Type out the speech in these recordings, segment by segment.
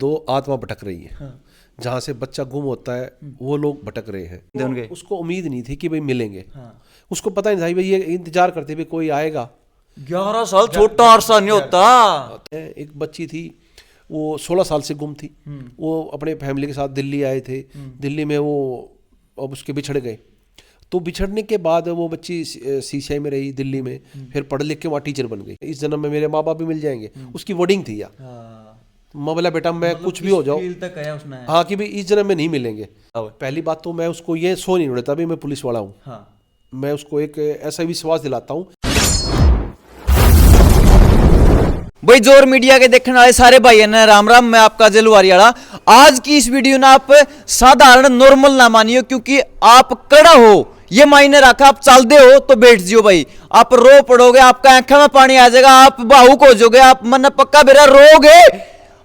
दो आत्मा भटक रही है। हाँ। जहाँ से बच्चा गुम होता है वो लोग भटक रहे हैं। उसको उम्मीद नहीं थी कि भाई मिलेंगे। हाँ। उसको पता नहीं था भाई, ये इंतजार करते भाई कोई आएगा। 11 साल छोटा अरसा नहीं होता। एक बच्ची थी, वो 16 साल से गुम थी। वो अपने फैमिली के साथ दिल्ली आए थे। दिल्ली में वो अब उसके बिछड़ गए। तो बिछड़ने के बाद वो बच्ची सीसीआई में रही दिल्ली में, फिर पढ़ लिख के वहाँ टीचर बन गई। इस जन्म में मेरे माँ बाप भी मिल जाएंगे, उसकी वर्डिंग थी यार। मैं बोला बेटा मैं कुछ भी हो जाओ, हाँ कि भाई इस जन्म में नहीं मिलेंगे। पहली बात तो मैं उसको ये सो नहीं उड़ता भी मैं पुलिस वाला हूँ। हाँ। मैं उसको एक ऐसा विश्वास दिलाता हूँ। भाई जोर मीडिया के देखने वाले सारे भाई ने राम राम, मैं आपका जलवारियाला। आज की इस वीडियो ना आप साधारण नॉर्मल ना मानियो, क्योंकि आप कड़ा हो ये मायने रखा। आप चलते हो तो बैठ जियो भाई, आप रो पड़ोगे, आपका आंखों में पानी आ जाएगा, आप भावुक हो जाओगे, आप मन पक्का बेरा रोगे,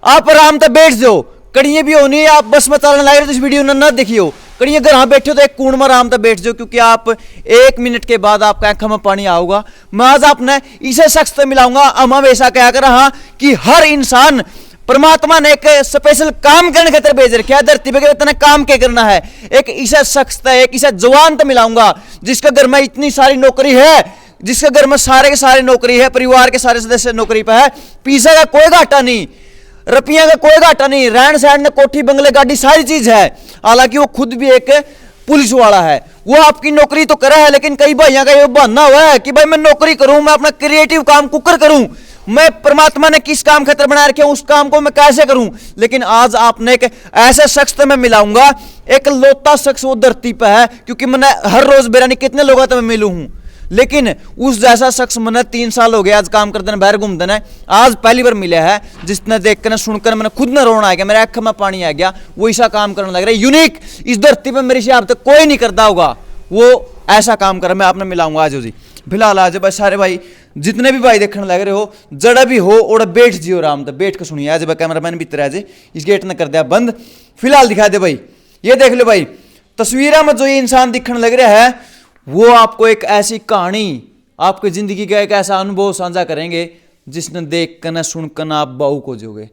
आप आराम से बैठ जाओ। कड़िए भी होनी है, आप बस में चलने लगे तो इस वीडियो ना देखियो। कड़िए घर हाँ बैठे हो तो एक कूण में आराम से बैठ जाओ, क्योंकि आप 1 मिनट के बाद आपका आंखों में पानी आऊगा। मैं आज आपने इसे शख्स से मिलाऊंगा। हम हमेशा क्या कर रहा कि हर इंसान परमात्मा ने एक स्पेशल काम करने खातिर भेज रखा है धरती पे, इतना काम क्या करना है। एक ऐसा शख्स था, एक ऐसा जवान तो मिलाऊंगा जिसके घर में इतनी सारी नौकरी है, जिसके घर में सारे के सारे नौकरी है, परिवार के सारे सदस्य नौकरी पे है, पैसा का कोई घाटा नहीं, रुपया का कोई घाटा नहीं, रहन सहन ने कोठी बंगले गाड़ी सारी चीज है। हालांकि वो खुद भी एक पुलिस वाला है। वो आपकी नौकरी तो करा है, लेकिन कई भाइयों का ये बहाना हुआ है कि भाई मैं नौकरी करूं, मैं अपना क्रिएटिव काम कुकर करूं, मैं परमात्मा ने किस काम खातिर बना रखे उस काम को मैं कैसे करूं। लेकिन आज आपने एक ऐसे शख्स से मैं मिलाऊंगा, एक लौता शख्स वो धरती पे है, क्योंकि मैंने हर रोज बेरानी कितने लोगों से मैं मिलू हूं, लेकिन उस जैसा शख्स मैंने 3 साल हो गया आज काम करते हैं, बाहर घूमते हैं, आज पहली बार मिला है जिसने देखकर सुनकर मैंने खुद न रोना आ गया, मेरे आंख में पानी आ गया। वो ऐसा काम करने लग रहा है यूनिक, इस धरती पे मेरे हिसाब तक कोई नहीं करता होगा वो ऐसा काम कर। मैं आपने मिलाऊंगा आज जी। फिलहाल आज भाई सारे भाई जितने भी भाई देखने लग रहे हो, जड़ा भी हो और बैठ जियो आराम से, बैठ के सुनिए। आज भाई कैमरा मैन भीतर आज इस गेट ने कर दिया बंद। फिलहाल दिखा दे भाई, ये देख लो भाई तस्वीर में जो ये इंसान दिखने लग रहा है, वो आपको एक ऐसी कहानी, आपकी जिंदगी का एक ऐसा अनुभव साझा करेंगे जिसने देख कर न सुनकर आप भावुक हो जाओगे।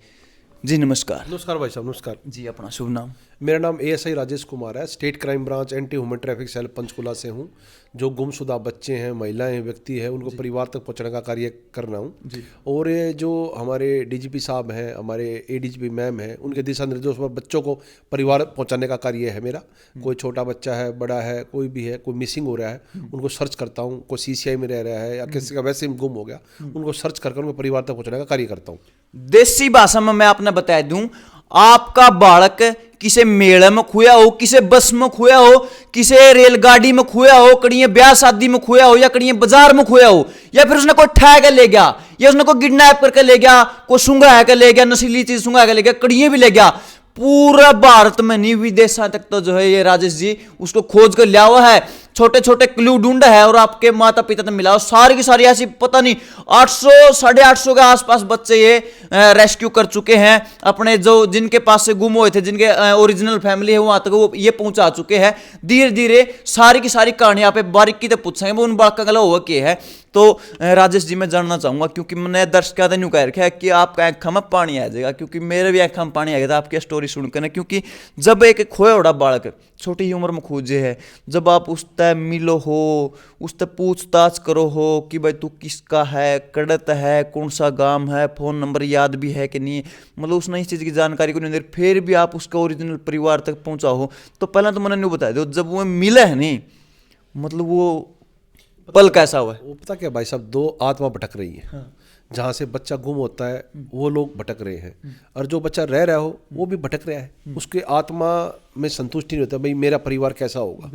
जी नमस्कार। नमस्कार भाई साहब। नमस्कार जी। अपना शुभ नाम? मेरा नाम ASI राजेश कुमार है, state crime branch anti human traffic cell Panchkula से हूँ। जो गुमशुदा बच्चे हैं, महिलाएं, व्यक्ति हैं, उनको परिवार तक पहुँचाने का कार्य कर रहा हूँ। और ये जो हमारे DGP साहब हैं, हमारे ADGP मैम हैं, उनके दिशा निर्देश पर बच्चों को परिवार पहुँचाने का कार्य है मेरा। कोई छोटा बच्चा है, बड़ा है, कोई भी है, कोई मिसिंग हो रहा है, उनको सर्च करता हूँ। कोई CCI में रह रहा है या किसी का वैसे ही गुम हो गया, उनको सर्च करके उनको परिवार तक पहुँचाने का कार्य करता हूँ। देसी भाषा में मैं आपने बता दूं, आपका बालक किसे मेले में खोया हो, किसे बस में खोया हो, किसे रेलगाड़ी में खोया हो, कड़िए ब्याह शादी में खोया हो, या कड़िए बाजार में खोया हो, या फिर उसने कोई ठा के ले गया, या उसने कोई किडनैप करके ले गया, कोई सुंघा के ले गया, नशीली चीज सुंघा के ले गया, कड़िए भी ले गया, पूरा भारत में नहीं विदेशा तक तो जो है ये राजेश जी उसको खोज कर लिया हुआ है। छोटे छोटे क्लू ढूंढा है और आपके माता पिता ने मिला, सारी की सारी ऐसी पता नहीं 800 850 के आसपास बच्चे ये रेस्क्यू कर चुके हैं। अपने जो जिनके पास से गुम हुए थे, जिनके ओरिजिनल फैमिली है वहां तक वो ये पहुंचा चुके हैं। धीरे धीरे सारी की सारी कहानियां पे बारीकी से पूछेंगे वो उन बात का गला हुआ क्या है। तो राजेश जी मैं जानना चाहूंगा, क्योंकि मैंने दर्शकों ने न्यू कह रखा है कि आपका आंखों में पानी आ जाएगा, क्योंकि मेरे भी आंखों में पानी आ गया था आपकी स्टोरी सुनकर। क्योंकि जब एक खोया उड़ा बालक छोटी ही उम्र में खोजे है, जब आप उससे मिलो हो, उससे पूछताछ करो हो कि भाई तू किसका है, कड़त है, कौन सा गांव है, फोन नंबर याद भी है कि नहीं, मतलब उसने इस चीज़ की जानकारी को नहीं दे, फिर भी आप उसका ओरिजिनल परिवार तक पहुंचा हो, तो पहले तो मैंने नहीं बताया दो, जब वो मिला है नहीं, मतलब वो पल कैसा हुआ है? वो पता क्या भाई साहब, दो आत्मा भटक रही है। हाँ। जहाँ से बच्चा गुम होता है वो लोग भटक रहे हैं, और जो बच्चा रह रहा हो वो भी भटक रहा है। उसके आत्मा में संतुष्टि नहीं होता भाई मेरा परिवार कैसा होगा,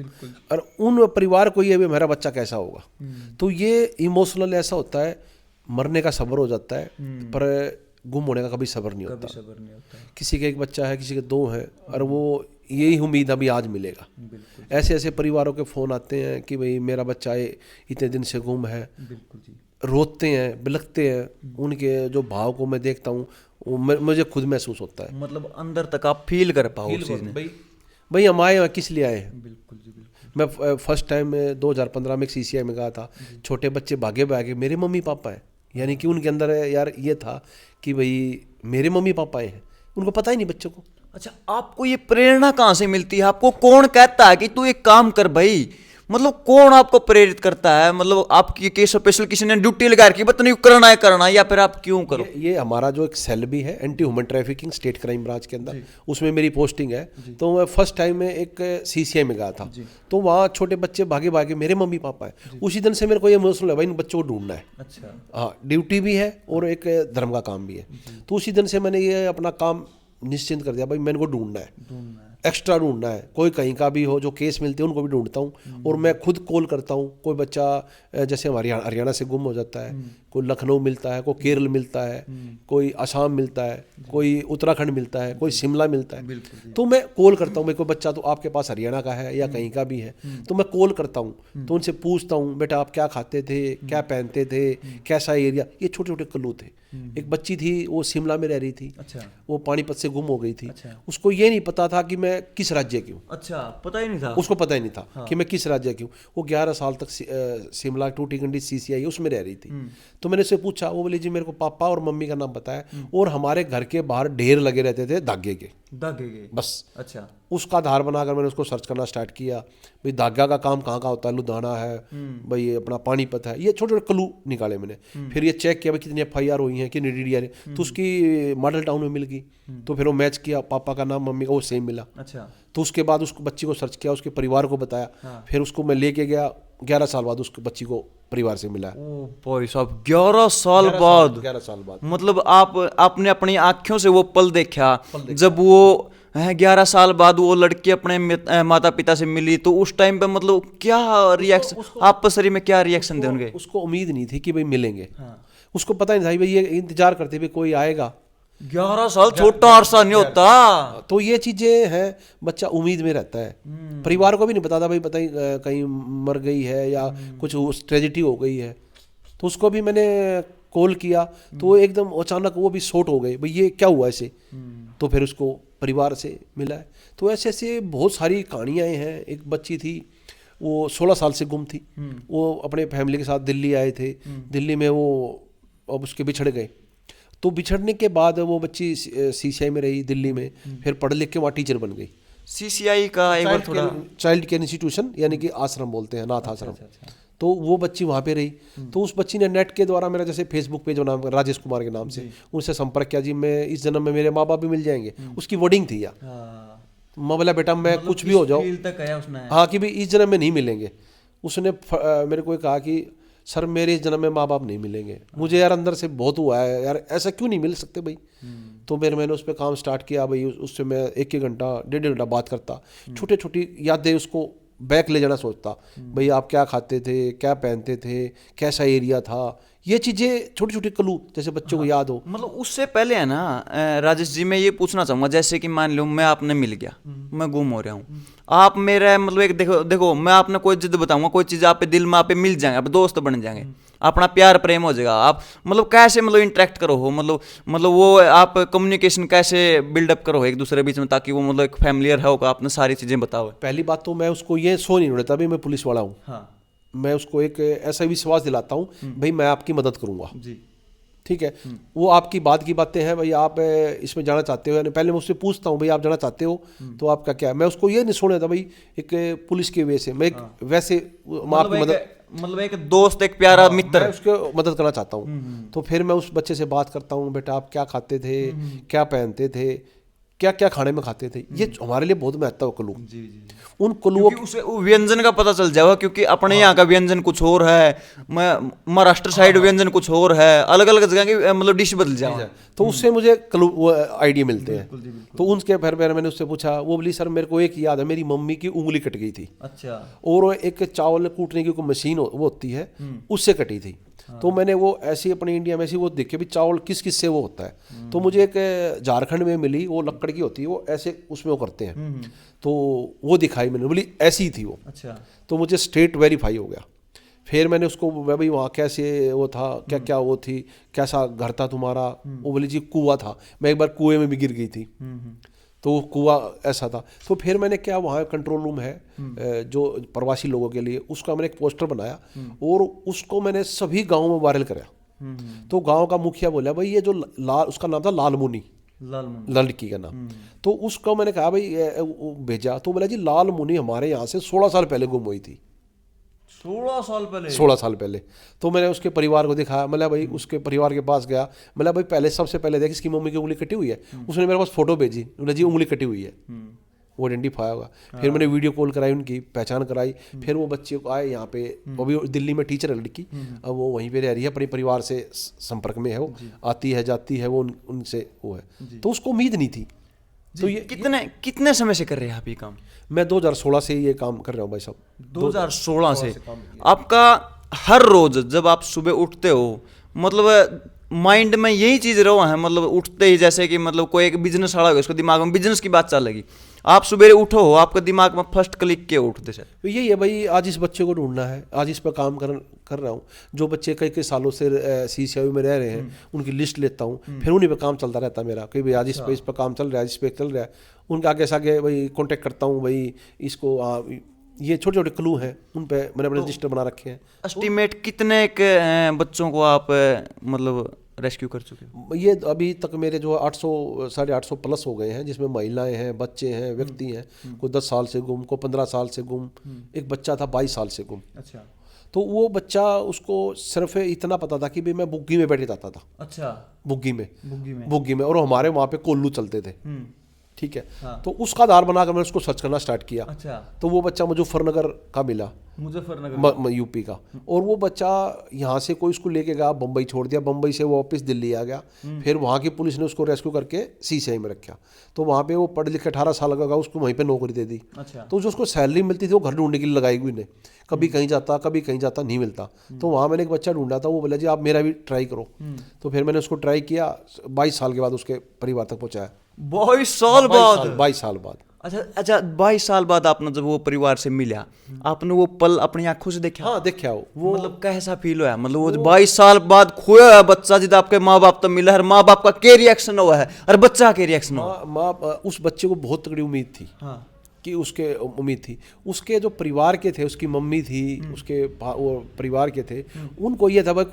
और उन परिवार को ये भी मेरा बच्चा कैसा होगा। तो ये इमोशनल ऐसा होता है, मरने का सब्र हो जाता है पर गुम होने का कभी सब्र नहीं होता। किसी का एक बच्चा है, किसी के 2 हैं, और वो यही उम्मीद अभी आज मिलेगा। ऐसे ऐसे परिवारों के फ़ोन आते हैं कि भाई मेरा बच्चा इतने दिन से गुम है, रोते हैं, बिलखते हैं। उनके जो भाव को मैं देखता हूँ मुझे खुद महसूस होता है, मतलब अंदर तक आप फील कर पाओ उस चीज़ में। भाई हम आए हैं, किस लिए आए हैं। बिल्कुल जी बिल्कुल। मैं फर्स्ट टाइम 2015 में CCI में गया था, छोटे बच्चे भागे भागे मेरे मम्मी पापा हैं, यानी कि उनके अंदर यार ये था कि भाई मेरे मम्मी पापा हैं। उनको पता ही नहीं बच्चों को। अच्छा, आपको ये प्रेरणा कहाँ से मिलती है? आपको कौन कहता है कि तू एक काम कर भाई? मतलब कौन आपको प्रेरित करता है? मतलब आपकी के स्पेशल किसी ने ड्यूटी लगा रखी, बता नहीं करना है, या फिर आप क्यों करो? ये हमारा जो एक सेल भी है anti human trafficking state crime branch के अंदर, उसमें मेरी पोस्टिंग है। तो मैं फर्स्ट टाइम में एक सीसीआई में गया था, तो वहाँ छोटे बच्चे भागे भागे, मेरे मम्मी पापा है, उसी दिन से मेरे को ये इमोशनल है भाई इन बच्चों को ढूंढना है। अच्छा, हाँ, ड्यूटी भी है और एक धर्म का काम भी है। तो उसी दिन से मैंने ये अपना काम निश्चिंत कर दिया, भाई मैंने को ढूंढना है, एक्स्ट्रा ढूंढना है। कोई कहीं का भी हो, जो केस मिलते हैं उनको भी ढूंढता हूँ, और मैं खुद कॉल करता हूँ। कोई बच्चा जैसे हमारे हरियाणा से गुम हो जाता है, कोई लखनऊ मिलता है, कोई केरल मिलता है, कोई असम मिलता है, कोई उत्तराखंड मिलता है, कोई शिमला मिलता है, तो मैं कॉल करता हूँ। मेरे को बच्चा तो आपके पास हरियाणा का है या कहीं का भी है, तो मैं कॉल करता हूँ, तो उनसे पूछता हूँ, बेटा आप क्या खाते थे, क्या पहनते थे, कैसा एरिया। ये छोटे छोटे क्लू थे। एक बच्ची थी, वो शिमला में रह रही थी। अच्छा, वो पानीपत से गुम हो गई थी। अच्छा, उसको ये नहीं पता था कि मैं किस राज्य की हूँ। अच्छा, पता ही नहीं था उसको पता ही नहीं था कि मैं किस राज्य की हूँ। वो 11 साल तक शिमला टूटीगंडी सीसीआई उसमें रह रही थी। तो मैंने उससे पूछा, वो बोली जी मेरे को पापा और मम्मी का नाम बताया, और हमारे घर के बाहर ढेर लगे रहते थे धागे के, बस। अच्छा, उसका आधार बनाकर मैंने उसको सर्च करना स्टार्ट किया, भाई धागा का काम कहाँ का होता है, लुधियाना है भाई, ये अपना पानीपत है। ये छोटे छोटे क्लू निकाले मैंने। फिर ये चेक किया भाई कितनी FIR हुई हैं, कितनी DDR है, तो उसकी मॉडल टाउन में मिल गई। तो फिर वो मैच किया, पापा का नाम मम्मी का वो सेम मिला। अच्छा, तो उसके बाद उसको बच्ची को सर्च किया, उसके परिवार को बताया। फिर उसको मैं लेके गया, 11 साल बाद उसको बच्ची को परिवार से मिला। ओ भाई साहब, 11 साल बाद 11 साल बाद मतलब आपने अपनी आंखों से वो पल देखा जब वो 11 साल बाद वो लड़की अपने माता पिता से मिली, तो उस टाइम पे मतलब क्या रिएक्शन, आप शरीर में क्या रिएक्शन थे उनके? उसको उम्मीद नहीं थी कि भाई मिलेंगे। उसको पता नहीं था भाई, ये इंतजार करते भाई कोई आएगा। 11 साल छोटा अरसा नहीं होता। तो ये चीजें हैं, बच्चा उम्मीद में रहता है। परिवार को भी नहीं पता था भाई, पता ही कहीं मर गई है या कुछ ट्रेजिडी हो गई है। तो उसको भी मैंने कॉल किया, तो वो एकदम अचानक वो भी शॉर्ट हो गए, भाई ये क्या हुआ ऐसे। तो फिर उसको परिवार से मिला है। तो ऐसे ऐसे बहुत सारी कहानियाँ हैं। एक बच्ची थी, वो 16 साल से गुम थी। वो अपने फैमिली के साथ दिल्ली आए थे। दिल्ली में वो अब उसके बिछड़ गए। तो बिछड़ने के बाद वो बच्ची CCI में रही दिल्ली में, फिर पढ़ लिख के वहाँ टीचर बन गई। CCI का एक बार थोड़ा चाइल्ड केयर इंस्टीट्यूशन, यानी कि आश्रम बोलते हैं, अनाथ आश्रम। तो वो बच्ची वहाँ पे रही। तो उस बच्ची ने नेट के द्वारा मेरा जैसे फेसबुक पेज नाम राजेश कुमार के नाम से उनसे संपर्क किया, जी मैं इस जन्म में मेरे माँ बाप भी मिल जाएंगे। उसकी वर्डिंग थी या मैं बोला बेटा मैं कुछ भी हो जाओ, हाँ, कि भाई इस जन्म में नहीं मिलेंगे। उसने मेरे को कहा कि सर मेरे इस जन्म में माँ बाप नहीं मिलेंगे, मुझे यार अंदर से बहुत हुआ है यार, ऐसा क्यों नहीं मिल सकते भाई। तो मैंने उस पर काम स्टार्ट किया भाई। उससे मैं 1-1 घंटा 1.5 घंटा बात करता, छोटी छोटी यादें उसको बैक ले जाना सोचता, भाई आप क्या खाते थे, क्या पहनते थे, कैसा एरिया था। ये चीज़ें छोटी छोटी क्लू जैसे बच्चों को याद हो। मतलब उससे पहले है ना राजेश जी, मैं ये पूछना चाहूँगा, जैसे कि मान लो मैं आपने मिल गया, मैं गुम हो रहा हूँ, आप मेरा मतलब एक देखो मैं आपने कोई जिद बताऊंगा, कोई चीज़ आप पे दिल में आप पे मिल जाएंगे, आप दोस्त बन जाएंगे, अपना प्यार प्रेम हो जाएगा। आप मतलब कैसे मतलब इंटरेक्ट करो हो, मतलब वो आप कम्युनिकेशन कैसे बिल्डअप करो एक दूसरे बीच में, ताकि वो मतलब एक फैमिलियर होगा, आपने सारी चीज़ें बताओ। पहली बात तो मैं उसको ये सो नहीं उड़ता भाई मैं पुलिस वाला हूँ। हाँ। मैं उसको एक ऐसा विश्वास दिलाता हूँ भाई मैं आपकी मदद करूँगा जी, ठीक है। वो आपकी बात की बातें हैं, भाई आप इसमें जाना चाहते हो, यानी पहले मैं उससे पूछता हूँ भाई आप जाना चाहते हो तो आपका क्या है। मैं उसको ये नहीं सोने था भाई एक पुलिस के वे से, मैं एक वैसे आपकी मदद, मतलब एक दोस्त, एक प्यारा मित्र, मैं उसको मदद करना चाहता हूँ। तो फिर मैं उस बच्चे से बात करता हूँ, बेटा आप क्या खाते थे, क्या पहनते थे, क्या क्या खाने में खाते थे। ये हमारे लिए बहुत महत्व क्लू। उन क्लूओं उसे व्यंजन का पता चल जाएगा, क्योंकि अपने यहाँ का व्यंजन कुछ और है, महाराष्ट्र साइड व्यंजन कुछ और है, अलग अलग जगह की मतलब डिश बदल जाए, तो उससे मुझे क्लू आइडिया मिलते हैं। तो उनके फिर मैंने उससे पूछा, वो बोली सर मेरे को एक याद है, मेरी मम्मी की उंगली कट गई थी। अच्छा। और एक चावल कूटने की कोई मशीन वो होती है, उससे कटी थी। तो मैंने वो ऐसी अपने इंडिया में ऐसी वो देखे भी चावल किस किस से वो होता है। तो मुझे एक झारखंड में मिली, वो लकड़ की होती है, वो ऐसे उसमें वो करते हैं। तो वो दिखाई मैंने, बोली ऐसी ही थी वो। अच्छा। तो मुझे स्टेट वेरीफाई हो गया। फिर मैंने उसको भाई वहाँ कैसे वो था, क्या क्या वो थी, कैसा घर था तुम्हारा। वो बोली जी कुआं था, मैं एक बार कुएं में भी गिर गई थी, तो वो कुआं ऐसा था। तो फिर मैंने क्या, वहाँ कंट्रोल रूम है जो प्रवासी लोगों के लिए, उसका मैंने एक पोस्टर बनाया और उसको मैंने सभी गाँव में वायरल कराया। तो गाँव का मुखिया बोला भाई ये जो लाल, उसका नाम था लाल मुनी, लड़की का नाम। तो उसको मैंने कहा भाई वो भेजा, तो बोला जी लाल मुनी हमारे यहाँ से 16 साल पहले गुम हुई थी। 16 साल पहले? 16 साल पहले। तो मैंने उसके परिवार को दिखाया, मतलब भाई उसके परिवार के पास गया, मतलब भाई पहले सबसे पहले देख इसकी मम्मी की उंगली कटी हुई है। उसने मेरे पास फोटो भेजी, बोला जी उंगली कटी हुई है, वो आइडेंटिफाई होगा। फिर मैंने वीडियो कॉल कराई, उनकी पहचान कराई। फिर वो बच्चे को आए यहाँ पे, अभी दिल्ली में टीचर है लड़की, अब वो वहीं पे रह रही है, अपने परिवार से संपर्क में है, वो आती है जाती है, वो उनसे वो है। तो उसको उम्मीद नहीं थी। तो ये कितने समय से कर रहे हैं आप ये काम? मैं 2016 से ये काम कर रहा हूँ भाई साहब। 2016 से आपका हर रोज जब आप सुबह उठते हो, मतलब माइंड में यही चीज रहो है, मतलब उठते ही जैसे कि मतलब कोई एक बिजनेस वाला होगा, उसको दिमाग में बिजनेस की बात चलेगी, आप सुबेरे उठो हो, आपका दिमाग में फर्स्ट क्लिक के उठते सर? तो यही है भाई, आज इस बच्चे को ढूंढना है, आज इस पर काम कर रहा हूँ। जो बच्चे कई कई सालों से CCIU में रह रहे हैं, उनकी लिस्ट लेता हूँ, फिर उन्हीं पे काम चलता रहता है मेरा, कि भाई आज इस पर काम चल रहा है, इस पे चल रहा है। उनके आगे सागे भाई कॉन्टेक्ट करता हूँ, भाई इसको ये छोटे छोटे क्लू हैं, उन पे मैंने अपने रजिस्टर बना रखे हैं। एस्टिमेट कितने बच्चों को आप मतलब रेस्क्यू कर चुके हो? ये अभी तक मेरे जो 800 850 प्लस हो गए हैं, जिसमें महिलाएं हैं, बच्चे हैं, व्यक्ति हैं। कोई 10 साल से गुम, कोई 15 साल से गुम, एक बच्चा था 22 साल से गुम। अच्छा। तो वो बच्चा, उसको सिर्फ इतना पता था कि भाई मैं बुग्गी में बैठ जाता था। अच्छा। बुग्गी में और हमारे वहाँ पे कोल्लू चलते थे, ठीक है। हाँ। तो उसका आधार बनाकर मैंने उसको सर्च करना स्टार्ट किया। अच्छा। तो वो बच्चा मुजफ्फरनगर का मिला, यूपी का। और वो बच्चा यहाँ से कोई उसको लेके गया, बम्बई छोड़ दिया, बम्बई से वो वापस दिल्ली आ गया। फिर वहाँ की पुलिस ने उसको रेस्क्यू करके CCI में रखा। तो वहाँ पे वो पढ़ लिख के 18 साल लगा, उसको वहीं पे नौकरी दे दी। अच्छा। तो जो उसको सैलरी मिलती थी वो घर ढूंढने के लिए लगाई हुई ने, कभी कहीं जाता कभी कहीं जाता, नहीं मिलता। तो वहाँ मैंने एक बच्चा ढूंढा था, वो बोला जी आप मेरा भी ट्राई करो। तो फिर मैंने उसको ट्राई किया, 22 साल के बाद उसके परिवार तक पहुँचाया। 22 साल बाद? 22 साल बाद। अच्छा 22 साल बाद आपने जब वो परिवार से मिला, आपने वो पल अपनी आंखों से देखा? हाँ देखा वो मतलब कैसा फील हुआ? मतलब वो 22 साल बाद खोया है बच्चा, जिद आपके माँ बाप तब मिला है, माँ बाप का क्या रिएक्शन हुआ है और बच्चा के रिएक्शन हुआ? उस बच्चे को बहुत तगड़ी उम्मीद थी। हाँ। कि उसके उम्मीद थी, उसके जो परिवार के थे, उसकी मम्मी थी, उसके वो परिवार के थे, उनको ये था भाई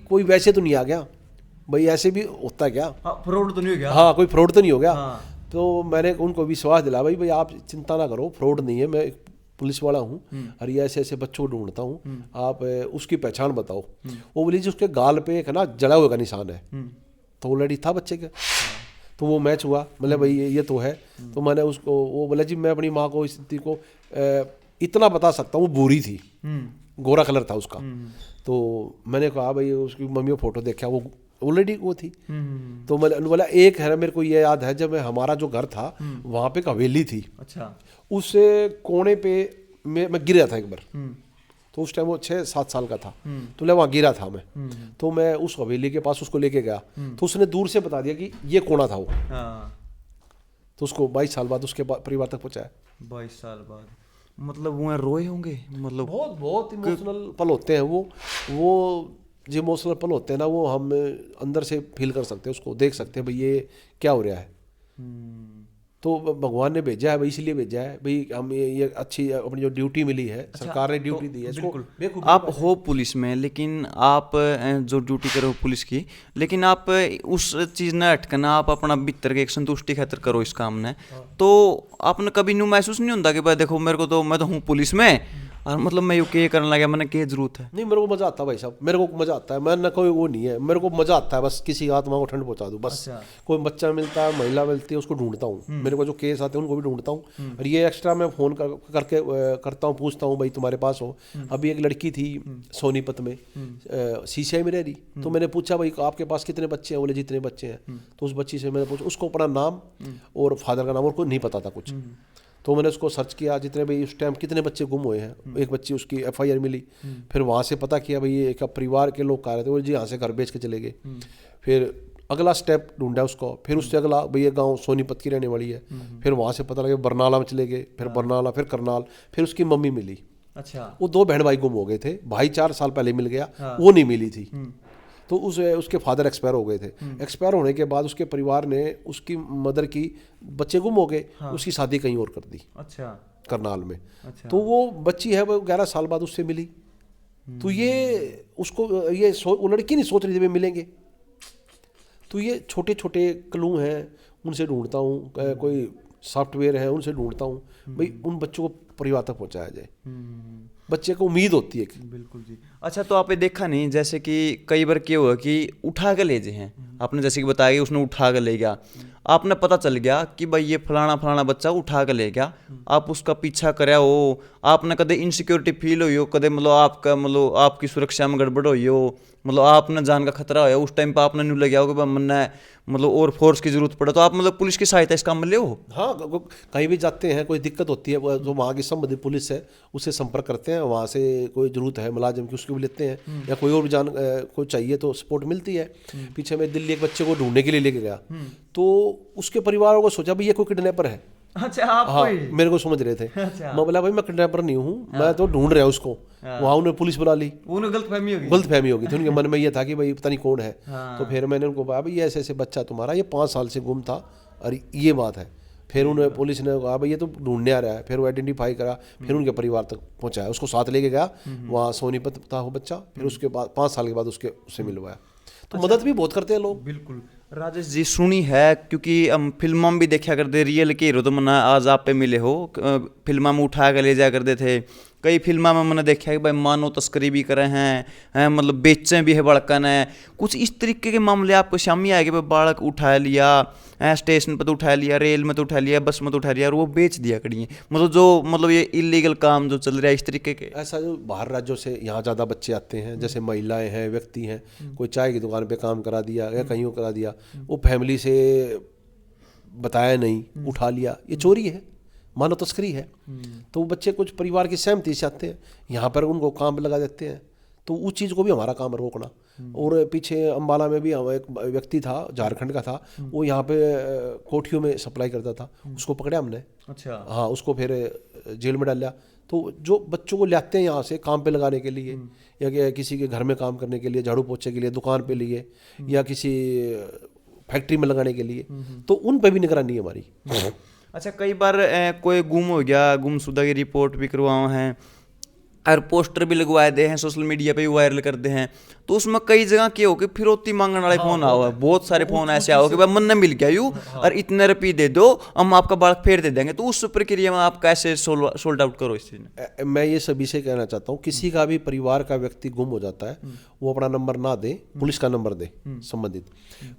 कोई वैसे तो नहीं आ गया, भाई ऐसे भी होता है क्या, फ्रॉड तो नहीं हो गया? हाँ कोई फ्रॉड तो नहीं हो गया। हाँ। तो मैंने उनको विश्वास दिला, भाई आप चिंता ना करो, फ्रॉड नहीं है, मैं पुलिस वाला हूँ और ये ऐसे ऐसे बच्चों को ढूंढता हूँ, आप उसकी पहचान बताओ। वो बोली जी उसके गाल पे एक ना जला हुआ का निशान है। तो ऑलरेडी था बच्चे का। तो वो मैच हुआ, मतलब भाई ये तो है। तो मैंने उसको, वो बोला जी मैं अपनी माँ को इस स्थिति को इतना बता सकता हूँ, वो बूढ़ी थी, गोरा कलर था उसका। तो मैंने कहा भाई उसकी मम्मी को फोटो देखा, वो ऑलरेडी वो थी। तो मैंने बोला एक है मेरे को ये याद है, जब हमारा जो घर था वहाँ पे एक हवेली थी। अच्छा। उस कोने पे मैं गिरा था एक बार। तो उस टाइम वो 6-7 साल का था। तो वहाँ गिरा था मैं। तो मैं उस हवेली के पास उसको लेके गया, तो उसने दूर से बता दिया कि ये कोना था वो। तो उसको 22 साल बाद उसके परिवार तक पहुँचाया। 22 साल बाद मतलब वो रोए होंगे? मतलब बहुत इमोशनल पल होते हैं वो जो इमोशनल पल होते हैं ना, वो हम अंदर से फील कर सकते हैं, उसको देख सकते हैं भाई ये क्या हो रहा है। तो भगवान ने भेजा है भाई, इसलिए भेजा है भाई, हम ये अच्छी अपनी जो ड्यूटी मिली है, सरकार ने ड्यूटी दी है इसको। आप हो पुलिस में, लेकिन आप जो ड्यूटी करो पुलिस की, लेकिन आप उस चीज़ न हटकना, आप अपना भीतर के एक संतुष्टि खातिर करो इस काम ने। तो आपने कभी न्यू महसूस नहीं होता कि भाई देखो मेरे को तो, मैं तो हूँ पुलिस में और मतलब मैं ये करने लगा, मैंने क्या जरूरत है? नहीं, मेरे को मजा आता है भाई साहब, मेरे को मजा आता है। मैं ना कोई वो नहीं है, मेरे को मजा आता है बस किसी आत्मा को ठंड पहुंचा दूं बस। अच्छा। कोई बच्चा मिलता है, महिला मिलती है, उसको ढूंढता हूँ। मेरे को जो केस आते हैं उनको भी ढूंढता हूँ। और ये एक्स्ट्रा मैं फोन करके करता हूँ, पूछता हूँ भाई तुम्हारे पास हो। अभी एक लड़की थी सोनीपत में, CCI में रह रही। तो मैंने पूछा भाई आपके पास कितने बच्चे हैं? बोले जितने बच्चे हैं। तो उस बच्ची से मैंने पूछा, उसको अपना नाम और फादर का नाम और कोई नहीं पता था कुछ। तो मैंने उसको सर्च किया, जितने भाई उस टाइम कितने बच्चे गुम हुए हैं। एक बच्ची उसकी FIR मिली। फिर वहाँ से पता किया भाई ये एक परिवार के लोग कह रहे थे, वो जी यहाँ से घर बेच के चले गए। फिर अगला स्टेप ढूंढा उसको, फिर उससे अगला भाई ये गांव सोनीपत की रहने वाली है। फिर वहाँ से पता लगा बरनाला में चले गए, फिर बरनाला, फिर करनाल, फिर उसकी मम्मी मिली। अच्छा। वो 2 बहन भाई गुम हो गए थे, भाई 4 साल पहले मिल गया, वो नहीं मिली थी। तो उसके फादर एक्सपायर हो गए थे। एक्सपायर होने के बाद उसके परिवार ने उसकी मदर की, बच्चे गुम हो गए, उसकी शादी कहीं और कर दी। अच्छा। करनाल में। अच्छा। तो वो बच्ची है, वो 11 साल बाद उससे मिली। तो ये उसको वो लड़की नहीं सोच रही थी वे मिलेंगे। तो ये छोटे छोटे क्लू हैं, उनसे ढूंढता हूँ, कोई सॉफ्टवेयर है उनसे ढूंढता हूँ, भाई उन बच्चों को परिवार तक पहुँचाया जाए। बच्चे को उम्मीद होती है कि बिल्कुल जी। अच्छा, तो आपने देखा नहीं जैसे कि कई बार क्या हुआ कि उठा के ले जाए हैं, आपने जैसे कि बताया कि उसने उठा के ले गया, आपने पता चल गया कि भाई ये फलाना फलाना बच्चा उठा के ले गया, आप उसका पीछा करया हो, आपने कदे इनसिक्योरिटी फील हुई हो, कदे मतलब आपका मतलब आपकी सुरक्षा में गड़बड़ हुई हो, मतलब आपने जान का खतरा होया, उस टाइम पे आपने नहीं लग गया हो कि मन्ना मतलब और फोर्स की जरूरत पड़े, तो आप मतलब पुलिस की सहायता इस काम में ले हो? हाँ, कहीं भी जाते हैं, कोई दिक्कत होती है, जो वहाँ की संबंधित पुलिस है उससे संपर्क करते हैं, वहाँ से कोई ज़रूरत है मुलाजिम की उसको भी लेते हैं, या कोई और भी कोई चाहिए तो सपोर्ट मिलती है। पीछे मैं दिल्ली एक बच्चे को ढूंढने के लिए लेके गया, तो उसके परिवार को सोचा भाई ये कोई किडनैपर है। अच्छा, आप हाँ, मेरे को समझ रहे थे। अच्छा। मैं बोला भाई मैं किडनैपर नहीं हूँ, मैं तो ढूंढ रहा हूँ उसको। वहाँ उन्होंने पुलिस बुला ली, उन्हें गलतफहमी होगी थी उनके मन में, ये था कि भाई पता नहीं कौन है। तो फिर मैंने उनको कहा भाई ऐसे ऐसे बच्चा तुम्हारा ये 5 साल से गुम था और ये बात है। फिर उन्हें पुलिस ने कहा भाई ये तो ढूंढने आ रहा है, फिर वो आइडेंटिफाई करा, फिर उनके परिवार तक पहुंचाया, उसको साथ लेके गया, वहाँ सोनीपत था वो बच्चा, फिर उसके बाद 5 साल के बाद उससे मिलवाया। तो मदद भी बहुत करते हैं लोग। बिल्कुल राजेश जी, सुनी है क्योंकि हम फिल्मों में भी देखा करते, रियल के हीरो तो मना आज आप पे मिले हो, फिल्मों में उठा कर ले जा करते थे, कई फिल्मों में मैंने देखा है कि भाई मानव तस्करी भी करे हैं, मतलब बेचे भी है बड़कन है, कुछ इस तरीके के मामले आपको सामने आए कि भाई बालक उठा लिया, स्टेशन पर तो उठा लिया, रेल में तो उठा लिया, बस में तो उठा लिया और वो बेच दिया करिए, मतलब जो मतलब ये इलीगल काम जो चल रहा है इस तरीके के? ऐसा जो बाहर राज्यों से यहाँ ज़्यादा बच्चे आते हैं, जैसे महिलाएं हैं, व्यक्ति हैं, कोई चाय की दुकान पे काम करा दिया या कहीं करा दिया, वो फैमिली से बताया नहीं, उठा लिया, ये चोरी है, मानव तस्करी है। तो वो बच्चे कुछ परिवार की सहमति से आते हैं, यहाँ पर उनको काम पे लगा देते हैं, तो उस चीज़ को भी हमारा काम है रोकना। और पीछे अम्बाला में भी एक व्यक्ति था, झारखंड का था, वो यहाँ पे कोठियों में सप्लाई करता था, उसको पकड़ा हमने। अच्छा। हाँ, उसको फिर जेल में डाला। तो जो बच्चों को लाते हैं यहाँ से काम पे लगाने के लिए, या किसी के घर में काम करने के लिए, झाड़ू पोछे के लिए, दुकान पे लिए, या किसी फैक्ट्री में लगाने के लिए, तो उन पे भी निगरानी है हमारी। अच्छा, कई बार कोई गुम हो गया, गुमशुदा की रिपोर्ट भी करवाओ हैं और पोस्टर भी लगवाए दे हैं, सोशल मीडिया पे भी वायरल करते हैं, तो उसमें कई जगह क्या हो कि फिरौती मांगने वाले फोन आओ है, बहुत सारे फोन ऐसे आओ कि भाई मन ने मिल गया यू और इतने रुपये दे दो, हम आपका बालक फेर दे देंगे, तो उस प्रक्रिया में आप कैसे सोल्ड आउट करो इस चीज़ में? मैं ये सभी से कहना चाहता हूँ, किसी का भी परिवार का व्यक्ति गुम हो जाता है, वो अपना नंबर ना दे, पुलिस का नंबर दे संबंधित।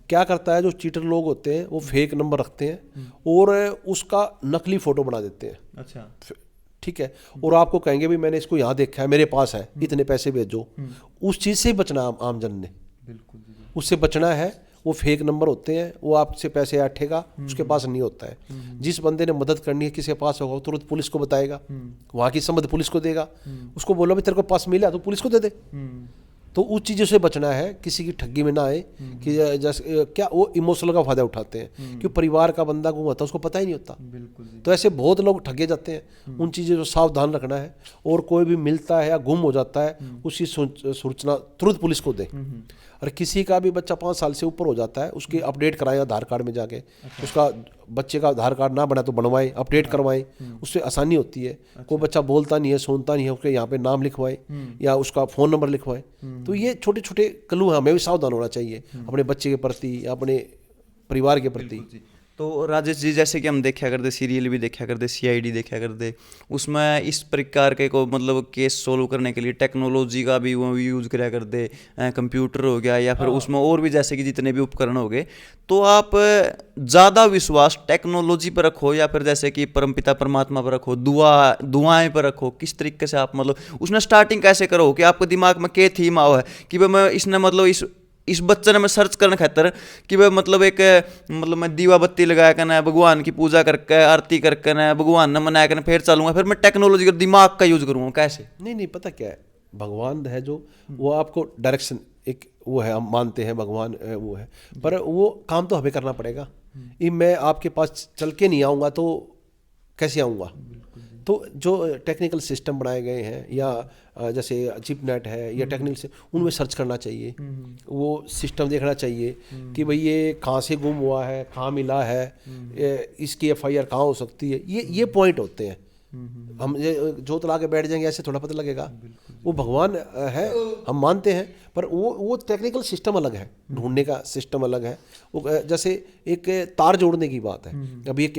क्या करता है, जो चीटर लोग होते हैं वो फेक नंबर रखते हैं और उसका नकली फोटो बना देते हैं। अच्छा, ठीक है, और आपको कहेंगे भी मैंने इसको यहाँ देखा है, मेरे पास है, इतने पैसे भेजो। उस चीज़ से बचना आम जन ने, बिल्कुल उससे बचना है। वो फेक नंबर होते हैं, वो आपसे पैसे ऐंठेगा, उसके पास नहीं होता है। जिस बंदे ने मदद करनी है, किसी के पास होगा, तुरंत पुलिस को बताएगा, वहाँ की संबंध पुलिस को देगा, उसको बोलो भी तेरे को पास मिला तो पुलिस को दे दे। तो उस चीज़ों से बचना है, किसी की ठगी में ना आए कि जैसे क्या वो इमोशनल का फायदा उठाते हैं कि परिवार का बंदा गुम होता है, उसको पता ही नहीं होता। बिल्कुल। तो ऐसे बहुत लोग ठगे जाते हैं, उन चीज़ों से सावधान रखना है। और कोई भी मिलता है या गुम हो जाता है, उसकी सूचना तुरंत पुलिस को दे। और किसी का भी बच्चा 5 साल से ऊपर हो जाता है, उसकी अपडेट कराएं आधार कार्ड में जाके। उसका बच्चे का आधार कार्ड ना बना तो बनवाएं, अपडेट करवाएं, उससे आसानी होती है। कोई बच्चा बोलता नहीं है, सुनता नहीं है, उसके यहाँ पे नाम लिखवाएं या उसका फ़ोन नंबर लिखवाएं। तो ये छोटे छोटे क्लू हैं, हमें भी सावधान होना चाहिए अपने बच्चे के प्रति या अपने परिवार के प्रति। तो राजेश जी, जैसे कि हम देखा करते, सीरियल भी देखा करते, CID देखा करते, उसमें इस प्रकार के को मतलब केस सोल्व करने के लिए टेक्नोलॉजी का भी वो यूज़ करा करते, कंप्यूटर हो गया या फिर उसमें और भी जैसे कि जितने भी उपकरण हो गए, तो आप ज़्यादा विश्वास टेक्नोलॉजी पर रखो या फिर जैसे कि परमपिता परमात्मा पर रखो, दुआएं पर रखो, किस तरीके से आप मतलब उसने स्टार्टिंग कैसे करो कि आपके दिमाग में क्या थीम आओ है कि भाई मैं इसने मतलब इस बच्चे ने मैं सर्च करने खातर कि भाई मतलब एक मतलब मैं दीवा बत्ती लगाया करना, भगवान की पूजा करके, आरती करके ना, भगवान ने मनाया करना, फिर चलूंगा, फिर मैं टेक्नोलॉजी का दिमाग का यूज़ करूँगा कैसे? नहीं, पता क्या है, भगवान है जो वो आपको डायरेक्शन एक वो है, हम मानते हैं भगवान वो है, पर वो काम तो हमें करना पड़ेगा। ये मैं आपके पास चल के नहीं आऊँगा तो कैसे आऊँगा? तो जो टेक्निकल सिस्टम बनाए गए हैं या जैसे चिपनेट है या टेक्निकल से, उनमें सर्च करना चाहिए, वो सिस्टम देखना चाहिए कि भाई ये कहाँ से गुम हुआ है, कहाँ मिला है, इसकी FIR कहाँ हो सकती है। ये पॉइंट होते हैं। हम ये जोत ला के बैठ जाएंगे ऐसे थोड़ा पता लगेगा। वो भगवान है, हम मानते हैं, पर वो टेक्निकल सिस्टम अलग है, ढूंढने का सिस्टम अलग है। वो जैसे एक तार जोड़ने की बात है। अभी एक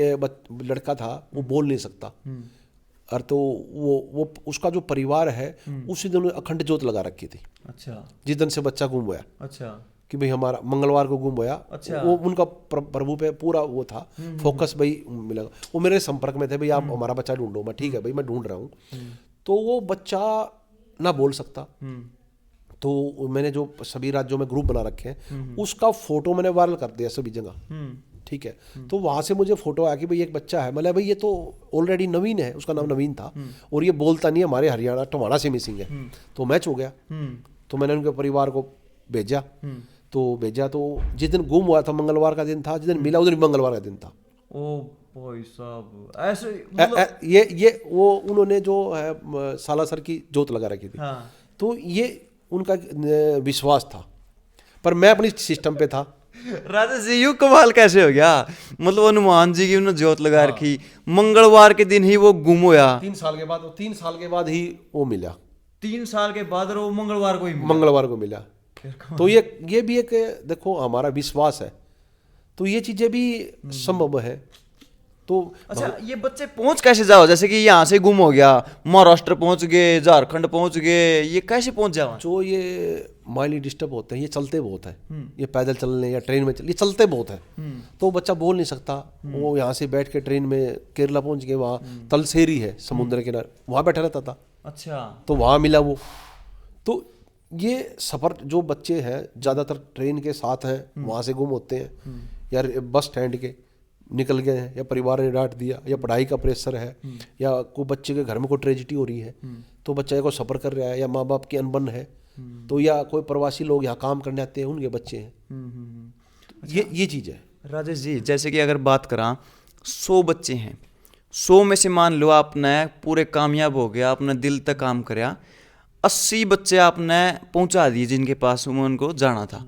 लड़का था, वो बोल नहीं सकता, और तो वो उसका जो परिवार है उसी दिन अखंड ज्योत लगा रखी थी। अच्छा। जिस दिन से बच्चा गुम हुआ, अच्छा। कि भाई हमारा मंगलवार को गुम हुआ। अच्छा। वो उनका प्रभु पे पूरा वो था फोकस, भाई मिला। वो मेरे संपर्क में थे, भाई आप हमारा बच्चा ढूंढो। मैं ठीक है भाई, मैं ढूंढ रहा हूँ। तो वो बच्चा ना बोल सकता, तो मैंने जो सभी राज्यों में ग्रुप बना रखे हैं उसका फोटो मैंने वायरल कर दिया सभी जगह। ठीक है, तो वहाँ से मुझे फोटो आया कि भाई एक बच्चा है, मतलब भाई ये तो ऑलरेडी नवीन है, उसका नाम नवीन था, और ये बोलता नहीं है, हमारे हरियाणा टोहाना से मिसिंग है। तो मैच हो गया। तो मैंने उनके परिवार को भेजा। तो जिस दिन गुम हुआ था मंगलवार का दिन था, जिस दिन मिला उस दिन मंगलवार का दिन था। ओ भाई साहब, ऐसे ये वो उन्होंने जो है सालासर की जोत लगा रखी थी। हाँ। तो ये उनका विश्वास था, पर मैं अपनी सिस्टम पे था। राजा जी यूं कमाल कैसे हो गया? मतलब हनुमान जी की उन्होंने ज्योत लगा रखी, मंगलवार के दिन ही वो गुम होया। 3 साल के बाद, 3 साल के बाद ही वो मिला। 3 साल के बाद वो मंगलवार को ही मिला। मंगलवार को मिला। तो ये भी एक देखो हमारा विश्वास है, तो ये चीजें भी संभव है। तो अच्छा, ये बच्चे पहुंच कैसे जाओ? जैसे कि यहाँ से गुम हो गया, महाराष्ट्र पहुंच गए, झारखंड पहुंच गए, ये कैसे पहुंच जाओ? जो ये माइंडली डिस्टर्ब होते हैं, ये चलते बहुत है, ये पैदल चलने या ट्रेन में ये चलते बहुत है। तो बच्चा बोल नहीं सकता, वो यहाँ से बैठ के ट्रेन में केरला पहुंच गए, वहाँ तलसेरी है समुद्र के किनारे, वहाँ बैठा रहता था। अच्छा। तो वहाँ मिला वो। तो ये सफ़र जो बच्चे हैं ज़्यादातर ट्रेन के साथ हैं, वहाँ से गुम होते हैं, या बस स्टैंड के निकल गए हैं, या परिवार ने डांट दिया, या पढ़ाई का प्रेशर है, या कोई बच्चे के घर में कोई ट्रेजिडी हो रही है, तो बच्चा को सफ़र कर रहा है, या माँ बाप की अनबन है, तो या कोई प्रवासी लोग यहाँ काम करने आते हैं, उनके बच्चे हैं। अच्छा। ये चीज़ है राजेश जी। जैसे कि अगर बात करा 100 बच्चे हैं, 100 में से मान लो आपने पूरे कामयाब हो गया, आपने दिल तक काम कराया, 80 बच्चे आपने पहुंचा दिए जिनके पास उनको जाना था,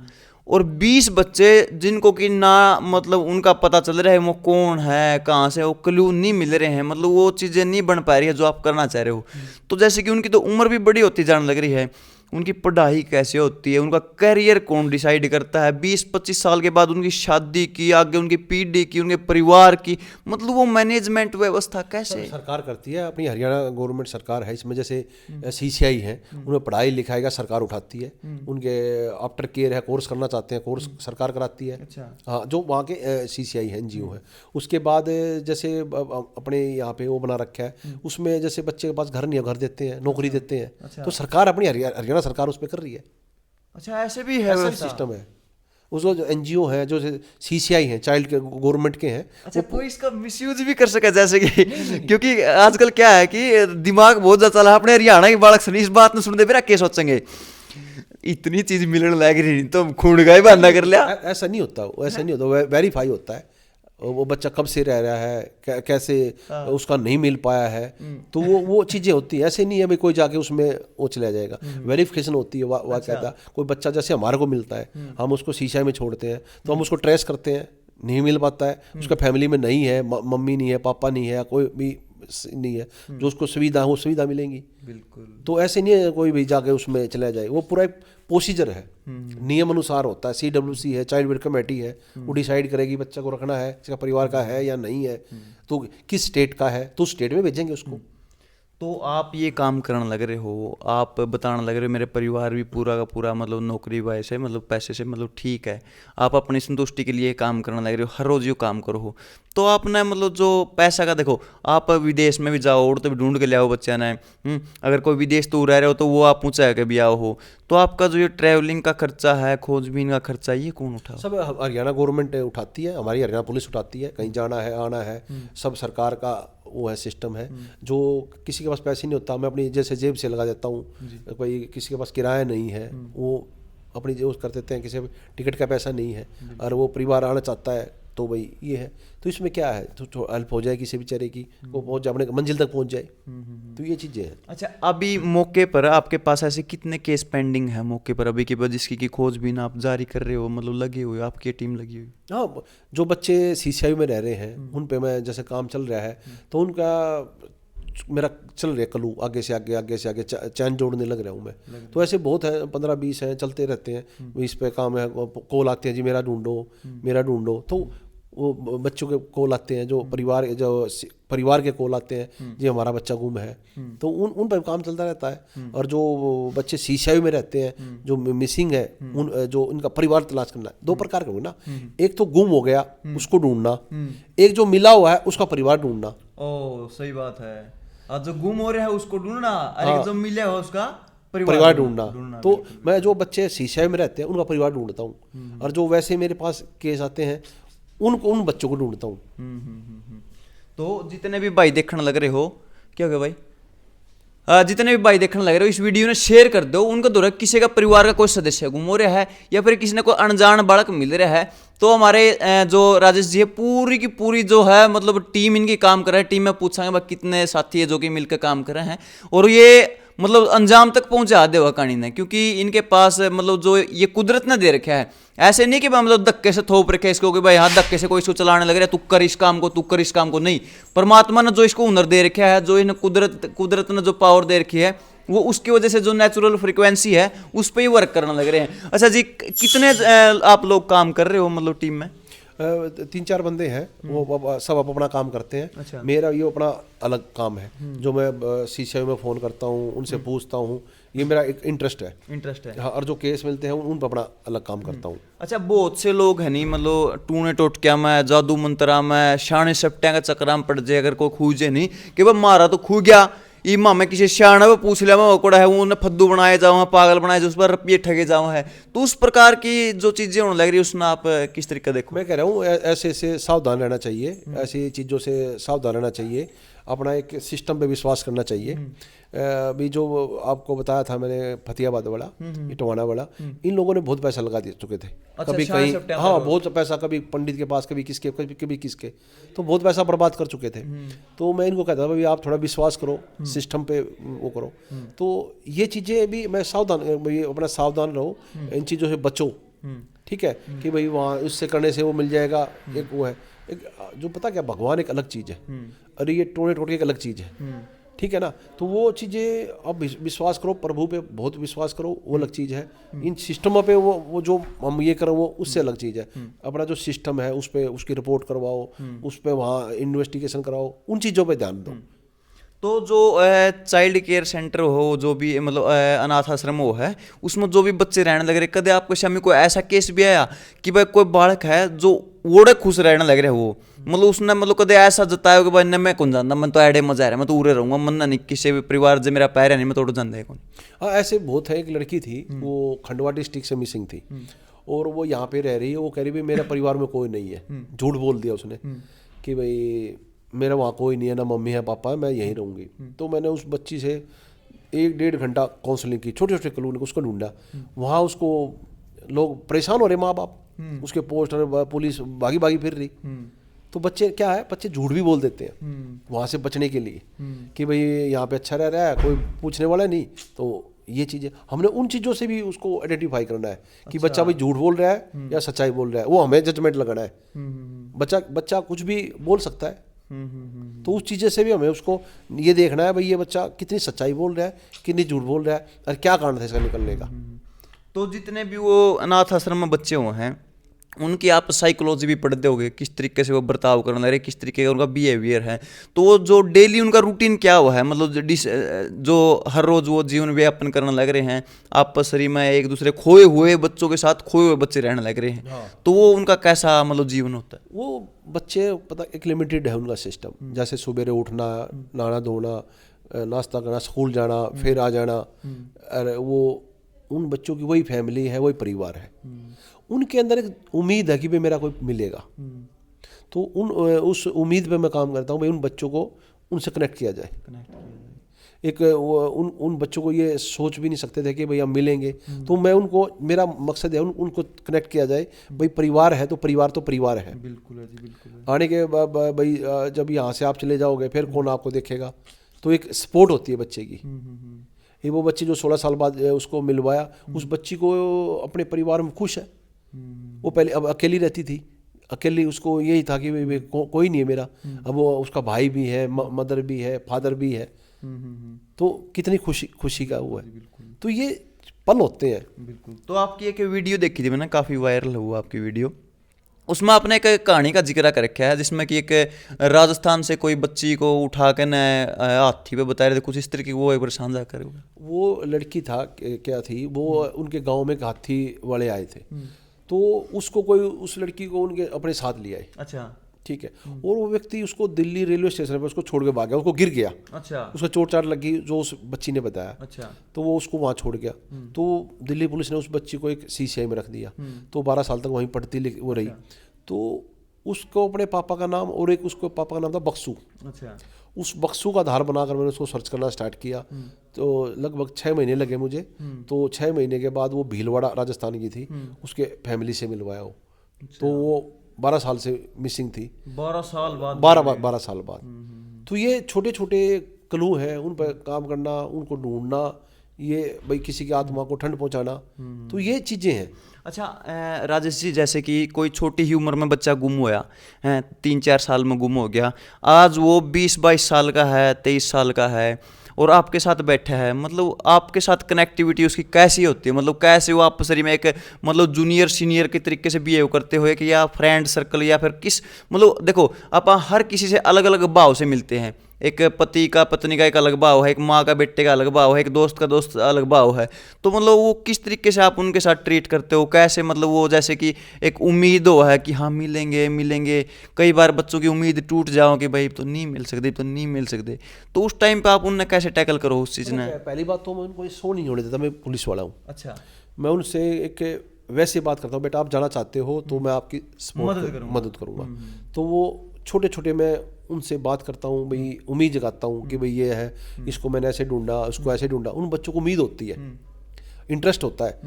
और 20 बच्चे जिनको कि ना मतलब उनका पता चल रहा है वो कौन है, कहाँ से, वो क्लू नहीं मिल रहे हैं, मतलब वो चीज़ें नहीं बन पा रही है जो आप करना चाह रहे हो। तो जैसे कि उनकी तो उम्र भी बड़ी होती जाने लग रही है, उनकी पढ़ाई कैसे होती है, उनका करियर कौन डिसाइड करता है, 20-25 साल के बाद उनकी शादी की, आगे उनकी पीढ़ी की, उनके परिवार की, मतलब वो मैनेजमेंट व्यवस्था कैसे? सरकार करती है, अपनी हरियाणा गवर्नमेंट सरकार है इसमें। जैसे CCI है, उन्हें पढ़ाई लिखाई का सरकार उठाती है, उनके आफ्टर केयर है, कोर्स करना चाहते हैं, कोर्स सरकार कराती है। अच्छा। हाँ, जो वहाँ के CCI है, NGO है। उसके बाद जैसे अपने यहाँ पे वो बना रखा है, उसमें जैसे बच्चे के पास घर नहीं है, घर देते हैं, नौकरी देते हैं। अच्छा। तो सरकार अपनी हरियाणा सरकार उस पर कर रही है। अच्छा, ऐसे भी है, ऐसा सिस्टम है। उसको जो NGO है, जो CCI है, चाइल्ड के गवर्नमेंट के हैं। अच्छा, कोई इसका मिसयूज भी कर सके, जैसे कि क्योंकि आजकल क्या है कि दिमाग बहुत ज्यादा चला है अपने हरियाणा के बालक सुनी इस बात ने सुनते फिर क्या सोचेंगे, इतनी चीज मिलने लग रही तो खून का ही बहाना कर लिया। ऐसा नहीं होता, ऐसा नहीं होता, वेरीफाई होता है वो बच्चा कब से रह रहा है, कैसे उसका नहीं मिल पाया है, तो वो चीज़ें होती हैं। ऐसे नहीं है भाई कोई जाके उसमें वो चला जाएगा, वेरिफिकेशन होती है। वह कहता है कोई बच्चा जैसे हमारे को मिलता है, हम उसको CCI में छोड़ते हैं, तो हम उसको ट्रेस करते हैं, नहीं मिल पाता है, उसका फैमिली में नहीं है, मम्मी नहीं है, पापा नहीं है, कोई भी नहीं है, जो उसको सुविधा है वो सुविधा मिलेंगी। बिल्कुल। तो ऐसे नहीं है कोई भी जाके उसमें चला जाए, वो पूरा एक प्रोसीजर है, नियम अनुसार होता है। CWC है, चाइल्ड वेलफेयर कमेटी है, वो डिसाइड करेगी बच्चा को रखना है, इसका परिवार का है या नहीं है, तो किस स्टेट का है, तो स्टेट में भेजेंगे उसको। तो आप ये काम करने लग रहे हो, आप बताने लग रहे हो मेरे परिवार भी पूरा का पूरा मतलब नौकरी वाय से मतलब पैसे से मतलब ठीक है, आप अपनी संतुष्टि के लिए काम करने लग रहे हो, हर रोज़ ये काम करो हो, तो आपने मतलब जो पैसा का देखो, आप विदेश में भी जाओ और तो भी ढूंढ के ले आओ बच्चा ने, अगर कोई विदेश दूर रह रहे हो तो वो आप ऊँचा के भी आओ हो, तो आपका जो ये ट्रैवलिंग का खर्चा है, खोजबीन का खर्चा, ये कौन उठाओ? सब हरियाणा गवर्नमेंट उठाती है, हमारी हरियाणा पुलिस उठाती है, कहीं जाना है आना है, सब सरकार का वो है सिस्टम है। जो किसी के पास पैसे नहीं होता, मैं अपनी जैसे जेब से लगा देता हूँ, कोई किसी के पास किराया नहीं है, वो अपनी जेब कर देते हैं, किसी टिकट का पैसा नहीं है और वो परिवार आना चाहता है, तो भाई ये है। तो इसमें क्या है, तो हेल्प हो जाए किसी बेचारे की, वो पहुँच जाए, अपने मंजिल तक पहुँच जाए, तो ये चीज़ें हैं। अच्छा, अभी मौके पर आपके पास ऐसे कितने केस पेंडिंग है मौके पर अभी के बाद, जिसकी की खोजबीन आप जारी कर रहे हो, मतलब लगी हुई आपकी टीम लगी हुई? हाँ, जो बच्चे CCI में रह रहे हैं उन पे मैं जैसे काम चल रहा है, तो उनका मेरा चल रहा है कलू, आगे से आगे चैन जोड़ने लग रहा हूँ मैं। तो ऐसे बहुत है, 15-20 हैं, चलते रहते हैं। इस पे काम है, कॉल आते हैं जी मेरा ढूंढो। तो वो बच्चों के कॉल आते हैं, जो परिवार के कॉल आते हैं जी हमारा बच्चा गुम है। तो उन पर काम चलता रहता है। और जो बच्चे सीशाई में रहते हैं, जो मिसिंग है, जो उनका परिवार तलाश करना, 2 प्रकार के हो ना। एक तो गुम हो गया उसको ढूंढना, एक जो मिला हुआ है उसका परिवार ढूंढना। ओ सही बात है। और जो गुम हो रहा है उसको ढूंढना, और एक जो मिला है उसका परिवार ढूंढना। तो मैं जो बच्चे सीशाई में रहते हैं उनका परिवार ढूंढता हूँ, और जो वैसे मेरे पास केस आते हैं उन बच्चों को ढूंढता हूँ। तो जितने भी भाई देखने लग रहे हो, क्या हो गया भाई, जितने भी भाई देखने लग रहे हो, इस वीडियो ने शेयर कर दो। उनका दो किसी का परिवार का कोई सदस्य गुम हो रहा है, या फिर किसी ने कोई अनजान बालक मिल रहा है, तो हमारे जो राजेश जी है पूरी की पूरी जो है मतलब टीम इनकी काम कर रहा है। टीम में पूछांगे भाई कितने साथी है जो कि मिलकर काम कर रहे हैं, और ये मतलब अंजाम तक पहुंचा देगा कहानी ने, क्योंकि इनके पास मतलब जो ये कुदरत ने दे रखा है। ऐसे नहीं कि मतलब धक्के से थोप रखे इसको कि भाई हाँ धक्के से कोई इसको चलाने लग रहा है, तू कर इस काम को, नहीं। परमात्मा ने जो इसको हुनर दे रखा है, जो इन्हें कुदरत ने जो पावर दे रखी है, वो उसकी वजह से जो नेचुरल फ्रीक्वेंसी है उस पर ही वर्क करने लग रहे हैं। अच्छा जी, कितने आप लोग काम कर रहे हो मतलब टीम में? 3-4 बंदे हैं, वो सब अपना काम करते हैं। अच्छा। मेरा ये अपना अलग काम है, जो मैं सीसीआई में फ़ोन करता हूँ, उनसे पूछता हूँ, ये मेरा एक इंटरेस्ट है। हाँ, और जो केस मिलते हैं उन पर अपना अलग काम करता हूँ। अच्छा, बहुत से लोग है नहीं मतलब टूने टोटकिया में, जादू मंत्रा में, शाने सप्टिया का चक्रा में पड़ जाए अगर कोई खूजे नहीं कि भाई मारा तो खू गया, इमा में किसी सियाणा पे पूछ लिया मैं कोड़ा है उन्हें फद्दू बनाए जाओ, पागल बनाए जाओ, उस पर रुपये ठगे जाओ है। तो उस प्रकार की जो चीजें होने लग रही है उसमें आप किस तरीके देखो? मैं कह रहा हूँ ऐसे से सावधान रहना चाहिए, ऐसी चीज़ों से सावधान रहना चाहिए, अपना एक सिस्टम पे विश्वास करना चाहिए। अभी जो आपको बताया था मैंने फतेहाबाद वाला, इटवाना वाला, इन लोगों ने बहुत पैसा लगा दे चुके थे। अच्छा, कभी कहीं, हाँ बहुत पैसा, कभी पंडित के पास, कभी किसके, तो बहुत पैसा बर्बाद कर चुके थे। तो मैं इनको कहता था भाई आप थोड़ा विश्वास करो, सिस्टम पे वो करो। तो ये चीज़ें भी मैं अपना सावधान रहो, इन चीज़ों से बचो, ठीक है, कि भाई वहाँ उससे करने से वो मिल जाएगा। एक वो है, एक जो पता क्या, भगवान एक अलग चीज़ है, अरे ये टोने टोटके एक अलग चीज़ है, ठीक है ना। तो वो चीज़ें अब विश्वास करो, प्रभु पे बहुत विश्वास करो, वो अलग चीज़ है। इन सिस्टमों पे वो जो हम ये करो वो उससे अलग चीज़ है। अपना जो सिस्टम है उस पर उसकी रिपोर्ट करवाओ, उस पर वहाँ इन्वेस्टिगेशन कराओ, उन चीज़ों पे ध्यान दो। तो जो चाइल्ड केयर सेंटर हो, जो भी मतलब अनाथ आश्रम हो है, उसमें जो भी बच्चे रहने लग रहे, कदे आपके सामने कोई ऐसा केस भी आया कि भाई कोई बालक है जो ओड़े खुश रहने लग रहे, वो मतलब उसने मतलब कदे ऐसा जताया कि भाई न मैं कौन जानता, मैं तो एडे मजा आ रहा है, मैं तो उड़े रहूंगा, मन नहीं किसी भी परिवार से मेरा पैर है नहीं, मैं तो जानता है कौन। हाँ ऐसे बहुत है। एक लड़की थी, वो खंडवा डिस्ट्रिक्ट से मिसिंग थी, और वो यहाँ पे रह रही है। वो कह रही भाई मेरे परिवार में कोई नहीं है, झूठ बोल दिया उसने कि भाई मेरा वहाँ कोई नहीं है, ना मम्मी है पापा है, मैं यहीं रहूँगी। तो मैंने उस बच्ची से 1-1.5 घंटा काउंसलिंग की, छोटे छोटे कॉलोनी उसको ढूंढा। वहाँ उसको लोग परेशान हो रहे, माँ बाप, उसके पोस्टर, पुलिस भागी फिर रही। तो बच्चे क्या है, बच्चे झूठ भी बोल देते हैं वहाँ से बचने के लिए कि भाई यहाँ पे अच्छा रह रहा है, कोई पूछने वाला नहीं। तो ये चीज़ें हमने उन चीज़ों से भी उसको आइडेंटिफाई करना है कि बच्चा भाई झूठ बोल रहा है या सच्चाई बोल रहा है, वो हमें जजमेंट लगाना है। बच्चा कुछ भी बोल सकता है, तो उस चीज़ें से भी हमें उसको ये देखना है भाई ये बच्चा कितनी सच्चाई बोल रहा है, कितनी झूठ बोल रहा है, और क्या कारण था इसका निकलने का। तो जितने भी वो अनाथ आश्रम में बच्चे हुए हैं, उनकी आप साइकोलॉजी भी पढ़ते होगे, किस तरीके से वो बर्ताव करने लग रहे, किस तरीके का उनका बिहेवियर है। तो वो जो डेली उनका रूटीन क्या हुआ है, मतलब जो हर रोज़ वो जीवन व्यापन करने लग रहे हैं, आपसरी में एक दूसरे खोए हुए बच्चों के साथ खोए हुए बच्चे रहने लग रहे हैं। हाँ। तो वो उनका कैसा मतलब जीवन होता है? वो बच्चे पता एक लिमिटेड है उनका सिस्टम, जैसे सुबह उठना, नहाना धोना, नाश्ता करना, स्कूल जाना, फिर आ जाना। अरे वो उन बच्चों की वही फैमिली है, वही परिवार है। उनके अंदर एक उम्मीद है कि भाई मेरा कोई मिलेगा। तो उस उम्मीद पे मैं काम करता हूँ भाई उन बच्चों को उनसे कनेक्ट किया जाए। एक उन बच्चों को ये सोच भी नहीं सकते थे कि भाई हम मिलेंगे। तो मैं उनको, मेरा मकसद है उनको कनेक्ट किया जाए भाई परिवार है तो परिवार है। बिल्कुल है जी, बिल्कुल है। आने के भाई जब यहाँ से आप चले जाओगे फिर कौन आपको देखेगा, तो एक सपोर्ट होती है बच्चे की। ये वो बच्ची जो 16 साल बाद उसको मिलवाया, उस बच्ची को अपने परिवार में खुश है। वो पहले अब अकेली रहती थी, अकेली उसको यही था कि भाई कोई नहीं है मेरा। अब वो उसका भाई भी है, मदर भी है, फादर भी है, तो कितनी खुशी का वो है। तो ये पल होते हैं। बिल्कुल। तो आपकी एक वीडियो देखी थी मैंने, काफ़ी वायरल हुआ आपकी वीडियो, उसमें आपने एक कहानी का जिक्र कर रखा है जिसमें कि एक राजस्थान से कोई बच्ची को उठा के न हाथी पे बता रहे थे, कुछ इस तरह की, वो एक बार साझा कर। वो लड़की था क्या थी वो, उनके गांव में एक हाथी वाले आए थे, तो उसको कोई उस लड़की को उनके अपने साथ ले आए। अच्छा, ठीक है। और वो व्यक्ति उसको दिल्ली रेलवे स्टेशन पे उसको छोड़ के भाग गया, उसको गिर गया। अच्छा, उसको चोट चाट लगी जो उस बच्ची ने बताया। अच्छा, तो वो उसको वहाँ छोड़ गया। तो दिल्ली पुलिस ने उस बच्ची को एक सीसीआई में रख दिया, तो 12 साल तक वहीं पढ़ती वो रही। तो उसको अपने पापा का नाम और एक उसको पापा का नाम था बक्सू। अच्छा, उस बक्सू का आधार बनाकर मैंने उसको सर्च करना स्टार्ट किया। तो लगभग 6 महीने लगे मुझे। तो 6 महीने के बाद वो भीलवाड़ा राजस्थान की थी, उसके फैमिली से मिलवाया वो। तो वो 12 साल से मिसिंग थी। 12 साल बाद? 12 साल बाद। तो ये छोटे छोटे क्लू हैं, उन पर काम करना, उनको ढूंढना, ये भाई किसी की आत्मा को ठंड पहुंचाना, तो ये चीज़ें हैं। अच्छा राजेश जी, जैसे कि कोई छोटी ही उम्र में बच्चा गुम हुआ है, 3-4 साल में गुम हो गया, आज वो 20-22 साल का है, 23 साल का है और आपके साथ बैठा है, मतलब आपके साथ कनेक्टिविटी उसकी कैसी होती है? मतलब कैसे वो आपस में एक मतलब जूनियर सीनियर के तरीके से बिहेव करते हुए कि या फ्रेंड सर्कल या फिर किस, मतलब देखो आप हर किसी से अलग अलग भाव से मिलते हैं। एक पति का पत्नी का एक अलग भाव है, एक माँ का बेटे का अलग भाव है, एक दोस्त का दोस्त अलग भाव है। तो मतलब वो किस तरीके से आप उनके साथ ट्रीट करते हो, कैसे, मतलब वो जैसे कि एक उम्मीद हो है कि हाँ मिलेंगे मिलेंगे, कई बार बच्चों की उम्मीद टूट जाओ कि भाई तो नहीं मिल सकते, तो नहीं मिल सकते, तो उस टाइम पे आप उन्हें कैसे टैकल करो उस चीज़ ने? पहली बात तो मैं उनको शो नहीं होने देता, मैं पुलिस वाला हूँ। अच्छा, मैं उनसे एक वैसे बात करता हूँ, बेटा आप जाना चाहते हो तो मैं आपकी मदद करूँगा। तो वो छोटे छोटे मैं उनसे बात करता हूँ, भाई उम्मीद जगाता हूँ कि भाई ये है, इसको मैंने ऐसे ढूंढा, उसको ऐसे ढूंढा। उन बच्चों को उम्मीद होती है, इंटरेस्ट होता है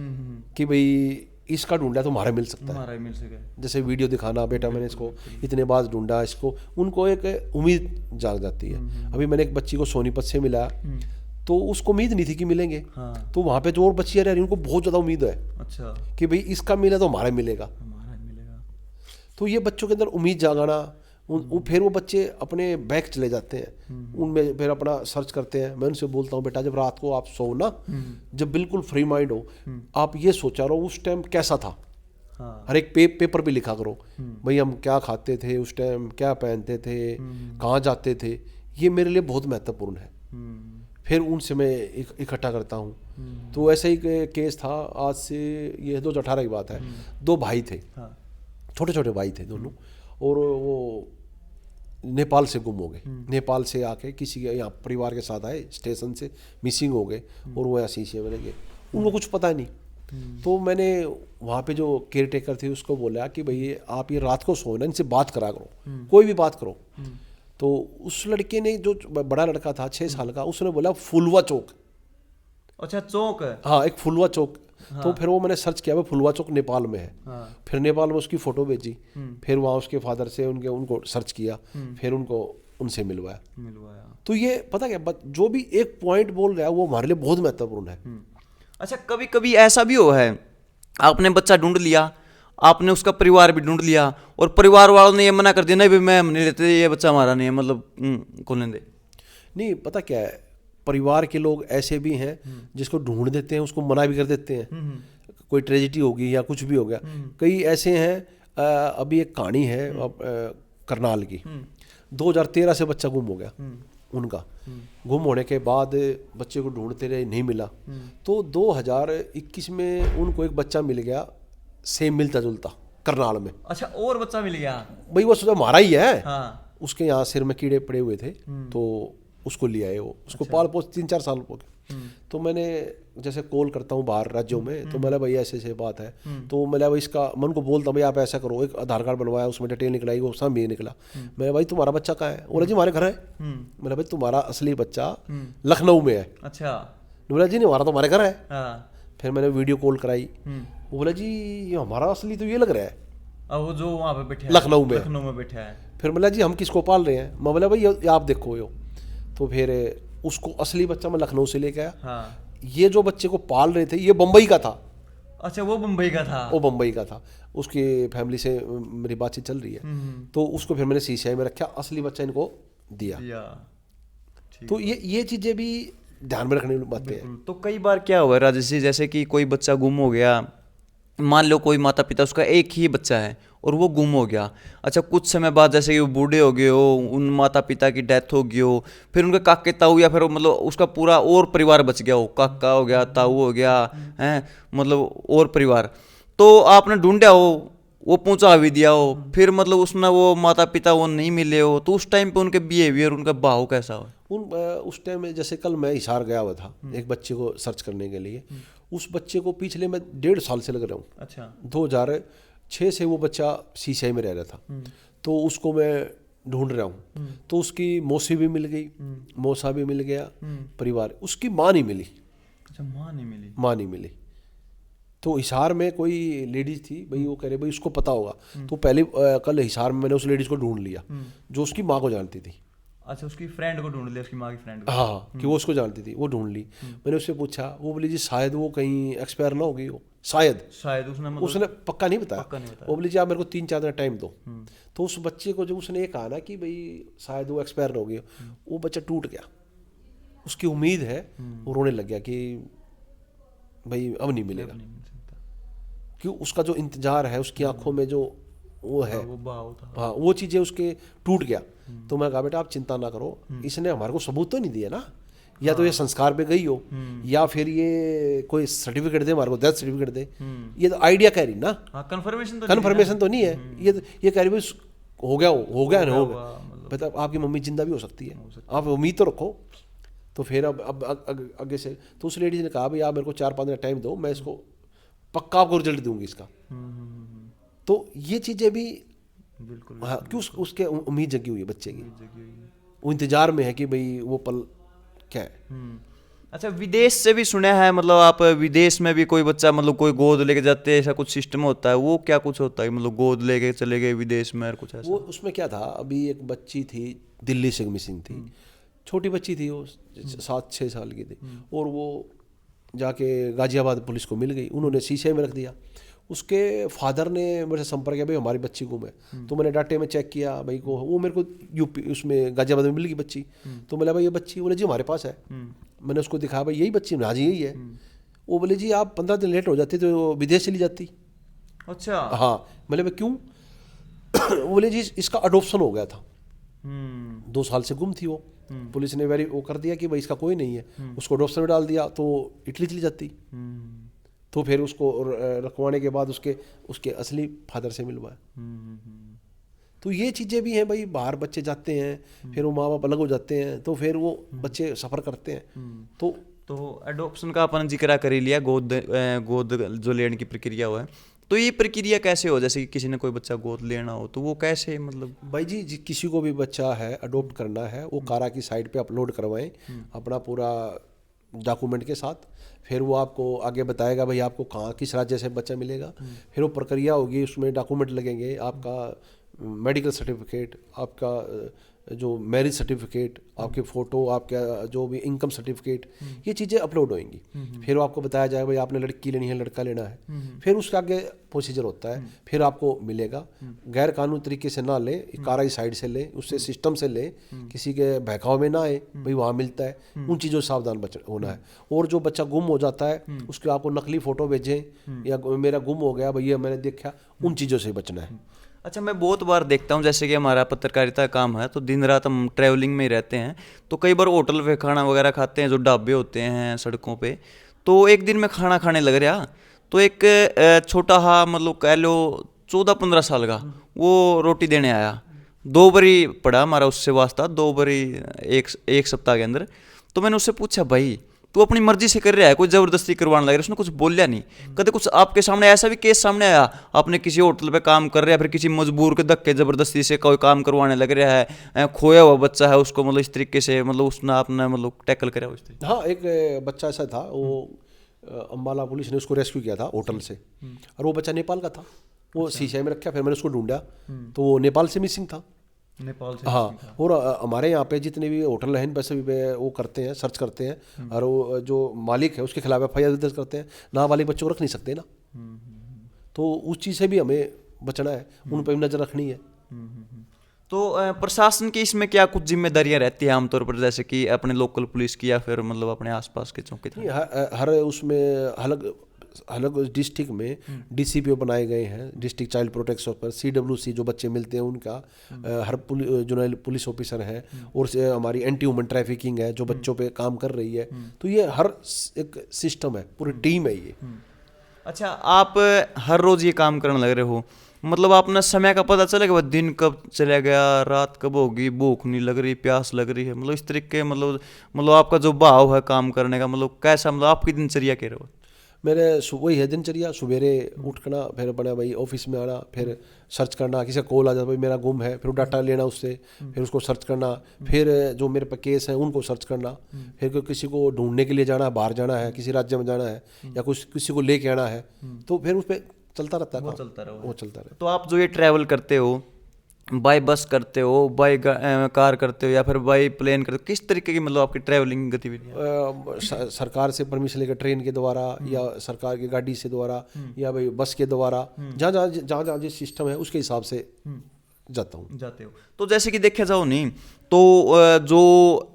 कि भाई इसका ढूंढा तो हमारा मिल सकता है। जैसे वीडियो दिखाना, बेटा मैंने इसको इतने बाद ढूंढा, इसको, उनको एक उम्मीद जाग जाती है। अभी मैंने एक बच्ची को सोनीपत से मिला, तो उसको उम्मीद नहीं थी कि मिलेंगे। हाँ। तो वहाँ पे जो और बच्चियाँ रह रही उनको बहुत ज़्यादा उम्मीद है। अच्छा, कि भाई इसका मिला तो हमारा मिलेगा। तो ये बच्चों के अंदर उम्मीद जागाना, फिर वो बच्चे अपने बैक चले जाते हैं, उनमें फिर अपना सर्च करते हैं। मैं उनसे बोलता हूँ बेटा जब रात को आप सो ना, जब बिल्कुल फ्री माइंड हो, आप ये सोचा रहो उस टाइम कैसा था। हाँ। हर एक पेपर पे लिखा करो, भाई हम क्या खाते थे उस टाइम, क्या पहनते थे, कहाँ जाते थे, ये मेरे लिए बहुत महत्वपूर्ण है। फिर उनसे मैं इकट्ठा करता हूँ। तो ऐसा ही केस था, आज से ये 2018 की बात है। 2 भाई थे, छोटे छोटे भाई थे दोनों, और वो नेपाल से गुम हो गए। नेपाल से आके किसी के यहाँ परिवार के साथ आए, स्टेशन से मिसिंग हो गए, और वो यहाँ शीशे में गए, उनको कुछ पता नहीं। तो मैंने वहाँ पे जो केयर टेकर थी उसको बोला कि भाई आप ये रात को सोना, इनसे बात करा करो, कोई भी बात करो। तो उस लड़के ने, जो बड़ा लड़का था 6 साल का, उसने बोला फुलवा चौक। अच्छा, चौक है? हाँ, एक फुलवा चौक। हाँ। तो फिर वो मैंने सर्च किया, फुलवा चौक नेपाल में है। हाँ। फिर नेपाल में उसकी फ़ोटो भेजी, फिर वहाँ उसके फादर से उनको सर्च किया, फिर उनसे मिलवाया। तो ये पता क्या, जो भी एक पॉइंट बोल रहा है वो हमारे लिए बहुत महत्वपूर्ण है। अच्छा, कभी कभी ऐसा भी हो है, आपने बच्चा ढूंढ लिया, आपने उसका परिवार भी ढूंढ लिया, और परिवार वालों ने ये मना कर दिया, नहीं भाई मैं हम नहीं लेते, ये बच्चा हमारा नहीं है, मतलब कौन लेंगे? नहीं, पता क्या है, परिवार के लोग ऐसे भी हैं जिसको ढूंढ देते हैं, उसको मना भी कर देते हैं। कोई ट्रेजिडी होगी या कुछ भी हो गया, कई ऐसे हैं। अभी एक कहानी है करनाल की, 2013 से बच्चा गुम हो गया उनका। गुम होने के बाद बच्चे को ढूंढते रहे, नहीं मिला। तो 2021 में उनको एक बच्चा मिल गया, सेम मिलता जुलता, करनाल में। अच्छा, और बच्चा मिल गया? भाई वो सोचा हमारा ही है। हाँ। उसके यहाँ सिर में कीड़े पड़े हुए थे, तो उसको ले आए वो, उसको पाल पोस 3-4 साल हो गए। तो मैंने जैसे कॉल करता हूँ बाहर राज्यों में, तो मैंने भाई ऐसे बात है, तो मैंने भाई इसका, मैं उनको बोलता हूँ भाई आप ऐसा करो, एक आधार कार्ड बनवाया, उसमें डिटेल निकलाई, वो सब भी निकला। मैं भाई तुम्हारा बच्चा कहाँ है? बोला जी हमारे घर है। मैंने भाई तुम्हारा असली बच्चा लखनऊ में है। अच्छा। बोला जी नहीं, हमारा तो हमारे घर है। फिर मैंने वीडियो कॉल कराई, वो बोला जी ये हमारा असली तो ये लग रहा है, अब वो जो वहाँ पे बैठा है लखनऊ में बैठा है। फिर बोला जी हम किसको पाल रहे हैं? मैं बोला भाई ये आप देखो यो। तो फिर उसको असली बच्चा मैं लखनऊ से लेके आया। हाँ। ये जो बच्चे को पाल रहे थे ये बम्बई का था। अच्छा, वो मुंबई का था। वो मुंबई का था, उसकी फैमिली से मेरी बातचीत चल रही है। तो उसको फिर मैंने सीसीआई में रखा, असली बच्चा इनको दिया। तो ये चीज़ें भी ध्यान में रखने वाली बातें हैं। तो कई बार क्या हुआ राजेश जी, जैसे कि कोई बच्चा गुम हो गया, मान लो कोई माता पिता, उसका एक ही बच्चा है और वो गुम हो गया। अच्छा, कुछ समय बाद जैसे कि वो बूढ़े हो गए हो, उन माता पिता की डेथ हो गई हो, फिर उनके काके ताऊ या फिर मतलब उसका पूरा और परिवार बच गया हो, काका हो गया, ताऊ हो गया है, मतलब और परिवार, तो आपने ढूंढा हो, वो पहुंचा भी दिया हो, फिर मतलब उसमें वो माता पिता वो नहीं मिले हो, तो उस टाइम पे उनके बिहेवियर, उनका भाव कैसा हो? उस टाइम में जैसे कल मैं हिसार गया हुआ था एक बच्चे को सर्च करने के लिए। उस बच्चे को पिछले मैं 1.5 साल से लग रहा हूँ। अच्छा। 2006 से वो बच्चा सीसीआई में रह रहा था, तो उसको मैं ढूंढ रहा हूँ। तो उसकी मौसी भी मिल गई, मौसा भी मिल गया, परिवार, उसकी माँ नहीं मिली। अच्छा, माँ नहीं मिली। तो हिसार में कोई लेडीज थी भाई, वो कह रहे भाई उसको पता होगा। तो पहले कल हिसार में मैंने उस लेडीज को ढूंढ लिया जो उसकी माँ को जानती थी। अच्छा, उसकी फ्रेंड को ढूंढ लिया, उसकी माँ की फ्रेंड को। हाँ, कि वो उसको जानती थी, वो ढूंढ ली। मैंने उससे पूछा, वो बोली जी शायद वो कहीं एक्सपायर ना हो गई हो, शायद उसने पक्का नहीं बताया। वो बोली जी आप मेरे को 3-4 दिन टाइम दो। तो उस बच्चे को जब उसने ये कहा ना कि भाई शायद वो एक्सपायर ना हो गई हो, वो बच्चा टूट गया, उसकी उम्मीद है, वो रोने लग गया कि भाई अब नहीं मिलेगा। क्यों? उसका जो इंतजार है, उसकी आंखों में जो वो है, वो भाव था। हाँ, वो चीज़ें उसके टूट गया। तो मैं कहा बेटा आप चिंता ना करो, इसने हमारे को सबूत तो नहीं दिया ना, या तो ये संस्कार पे गई हो, या फिर ये कोई सर्टिफिकेट दे हमारे को, डेथ सर्टिफिकेट दे। ये तो आइडिया कह रही ना, कन्फर्मेशन तो नहीं है। ये कह रही भाई हो गया ना, हो गया। मतलब आपकी मम्मी जिंदा भी हो सकती है, आप उम्मीद तो रखो। तो फिर अब आगे से तो उस लेडी ने कहा भाई आप मेरे को 4-5 दिन टाइम दो, मैं इसको पक्का आपको रिजल्ट दूंगी इसका। तो ये चीज़ें भी बिल्कुल, हाँ, क्यों उसके उम्मीद जगी हुई है बच्चे की, वो इंतजार में है कि भाई वो पल क्या है। अच्छा, विदेश से भी सुना है, मतलब आप विदेश में भी कोई बच्चा मतलब कोई गोद लेके जाते हैं, ऐसा कुछ सिस्टम होता है, वो क्या कुछ होता है, मतलब गोद लेके चले गए विदेश में और कुछ ऐसा? वो उसमें क्या था, अभी एक बच्ची थी दिल्ली से मिसिंग थी, छोटी बच्ची थी, वो 7-6 साल की थी, और वो जाके गाजियाबाद पुलिस को मिल गई, उन्होंने सीसीआई में रख दिया। उसके फादर ने मेरे से संपर्क किया भाई हमारी बच्ची गुम है। तो मैंने डाटे में चेक किया भाई को, वो मेरे को यूपी उसमें गाजियाबाद में मिल गई बच्ची। तो मैंने भाई ये बच्ची, बोले जी हमारे पास है। मैंने उसको दिखाया भाई यही बच्ची, हाँ जी यही है। वो बोले जी आप 15 दिन लेट हो जाती तो विदेश चली जाती। अच्छा, हाँ, मैंने भाई क्यों? वो बोले जी इसका अडोप्शन हो गया था, 2 साल से गुम थी वो, पुलिस ने वो कर दिया कि भाई इसका कोई नहीं है, उसको अडोप्शन में डाल दिया तो इटली चली जाती। तो फिर उसको रखवाने के बाद उसके असली फादर से मिलवाया। तो ये चीज़ें भी हैं भाई, बाहर बच्चे जाते हैं, फिर वो माँ बाप अलग हो जाते हैं, तो फिर वो बच्चे सफ़र करते हैं। तो एडॉप्शन का अपन जिक्र कर ही लिया, गोद जो लेने की प्रक्रिया हुआ है, तो ये प्रक्रिया कैसे हो? जैसे कि किसी ने कोई बच्चा गोद लेना हो तो वो कैसे, मतलब भाई जी किसी को भी बच्चा है अडोप्ट करना है, वो कारा की साइट पे अपलोड करवाएं अपना पूरा डॉक्यूमेंट के साथ। फिर वो आपको आगे बताएगा भाई आपको कहाँ किस राज्य से बच्चा मिलेगा। फिर वो प्रक्रिया होगी, उसमें डॉक्यूमेंट लगेंगे, आपका मेडिकल सर्टिफिकेट, आपका जो मैरिज सर्टिफिकेट, आपके फ़ोटो, आपका जो भी इनकम सर्टिफिकेट, ये चीज़ें अपलोड होंगी। फिर वो आपको बताया जाएगा भाई आपने लड़की लेनी है लड़का लेना है। फिर उसका आगे प्रोसीजर होता है, फिर आपको मिलेगा। गैर कानूनी तरीके से ना ले, कारा की साइड से ले, उससे सिस्टम से ले, किसी के बहकाव में ना आए, भाई वहाँ मिलता है, उन चीज़ों से सावधान होना है। और जो बच्चा गुम हो जाता है उसके आपको नकली फ़ोटो भेजें या मेरा गुम हो गया भैया मैंने देखा, उन चीज़ों से बचना है। अच्छा, मैं बहुत बार देखता हूँ, जैसे कि हमारा पत्रकारिता का काम है तो दिन रात हम ट्रैवलिंग में ही रहते हैं, तो कई बार होटल पे खाना वगैरह खाते हैं, जो ढाबे होते हैं सड़कों पे। तो एक दिन मैं खाना खाने लग रहा, तो एक छोटा हा मतलब कह लो 14-15 साल का, वो रोटी देने आया। 2 बारी पड़ा हमारा उससे वास्ता, 2 बारी एक सप्ताह के अंदर। तो मैंने उससे पूछा भाई तू अपनी मर्जी से कर रहा है, कोई ज़बरदस्ती करवाने लग रहा है? उसने कुछ बोला नहीं। कभी कुछ आपके सामने ऐसा भी केस सामने आया, आपने किसी होटल पे काम कर रहा है, फिर किसी मजबूर के धक्के ज़बरदस्ती से कोई काम करवाने लग रहा है, खोया हुआ बच्चा है उसको मतलब इस तरीके से मतलब उसने आपने मतलब टैकल करा उस तरीके? हाँ, एक बच्चा ऐसा था, वो अम्बाला पुलिस ने उसको रेस्क्यू किया था होटल से, और वो बच्चा नेपाल का था। वो सीसीआई में रखा, फिर मैंने उसको ढूंढा तो वो नेपाल से मिसिंग था। नेपाल से? हाँ, और हमारे यहाँ पे जितने भी होटल हैं वैसे भी वो करते हैं, सर्च करते हैं, और वो जो मालिक है उसके खिलाफ FIR दर्ज करते हैं। नाबालिग बच्चों को रख नहीं सकते ना, तो उस चीज़ से भी हमें बचना है, उन पर भी नज़र रखनी है। तो प्रशासन की इसमें क्या कुछ जिम्मेदारियां रहती है आमतौर पर, जैसे कि अपने लोकल पुलिस की या फिर मतलब अपने आसपास के चौकी? हर उसमें अलग अलग डिस्ट्रिक्ट में डीसीपीओ बनाए गए हैं, डिस्ट्रिक्ट चाइल्ड प्रोटेक्शन पर, सीडब्ल्यूसी जो बच्चे मिलते हैं उनका, हर जो पुलिस ऑफिसर है, और से हमारी एंटी ह्यूमन ट्रैफिकिंग है जो बच्चों पे काम कर रही है। तो ये हर एक सिस्टम है, पूरी टीम है ये। अच्छा, आप हर रोज ये काम करने लग रहे हो, मतलब आपने समय का पता चलेगा, दिन कब चला गया, रात कब होगी, भूख नहीं लग रही, प्यास लग रही है, मतलब इस तरीके, मतलब आपका जो भाव है काम करने का, मतलब कैसा, मतलब आपकी दिनचर्या कह रहे हो? मेरे वही है दिनचर्या, सवेरे उठना, फिर अपना भाई ऑफिस में आना, फिर सर्च करना, किसी का कॉल आ जाता भाई मेरा गुम है, फिर डाटा लेना उससे, फिर उसको सर्च करना, फिर जो मेरे पे केस हैं उनको सर्च करना, फिर किसी को ढूंढने के लिए जाना है, बाहर जाना है, किसी राज्य में जाना है, या कुछ किसी को लेके आना है, तो फिर उस पर चलता रहता है, वो चलता रहे। तो आप जो ये ट्रैवल करते हो, बाय बस करते हो, बाय कार करते हो, या फिर बाय प्लेन करते हो, किस तरीके की मतलब आपकी ट्रैवलिंग गतिविधियां? सरकार से परमिशन लेकर ट्रेन के द्वारा, या सरकार की गाड़ी से द्वारा, या भाई बस के द्वारा, जहाँ जिस सिस्टम है उसके हिसाब से जाते हो। तो जैसे कि देखा जाओ नहीं, तो जो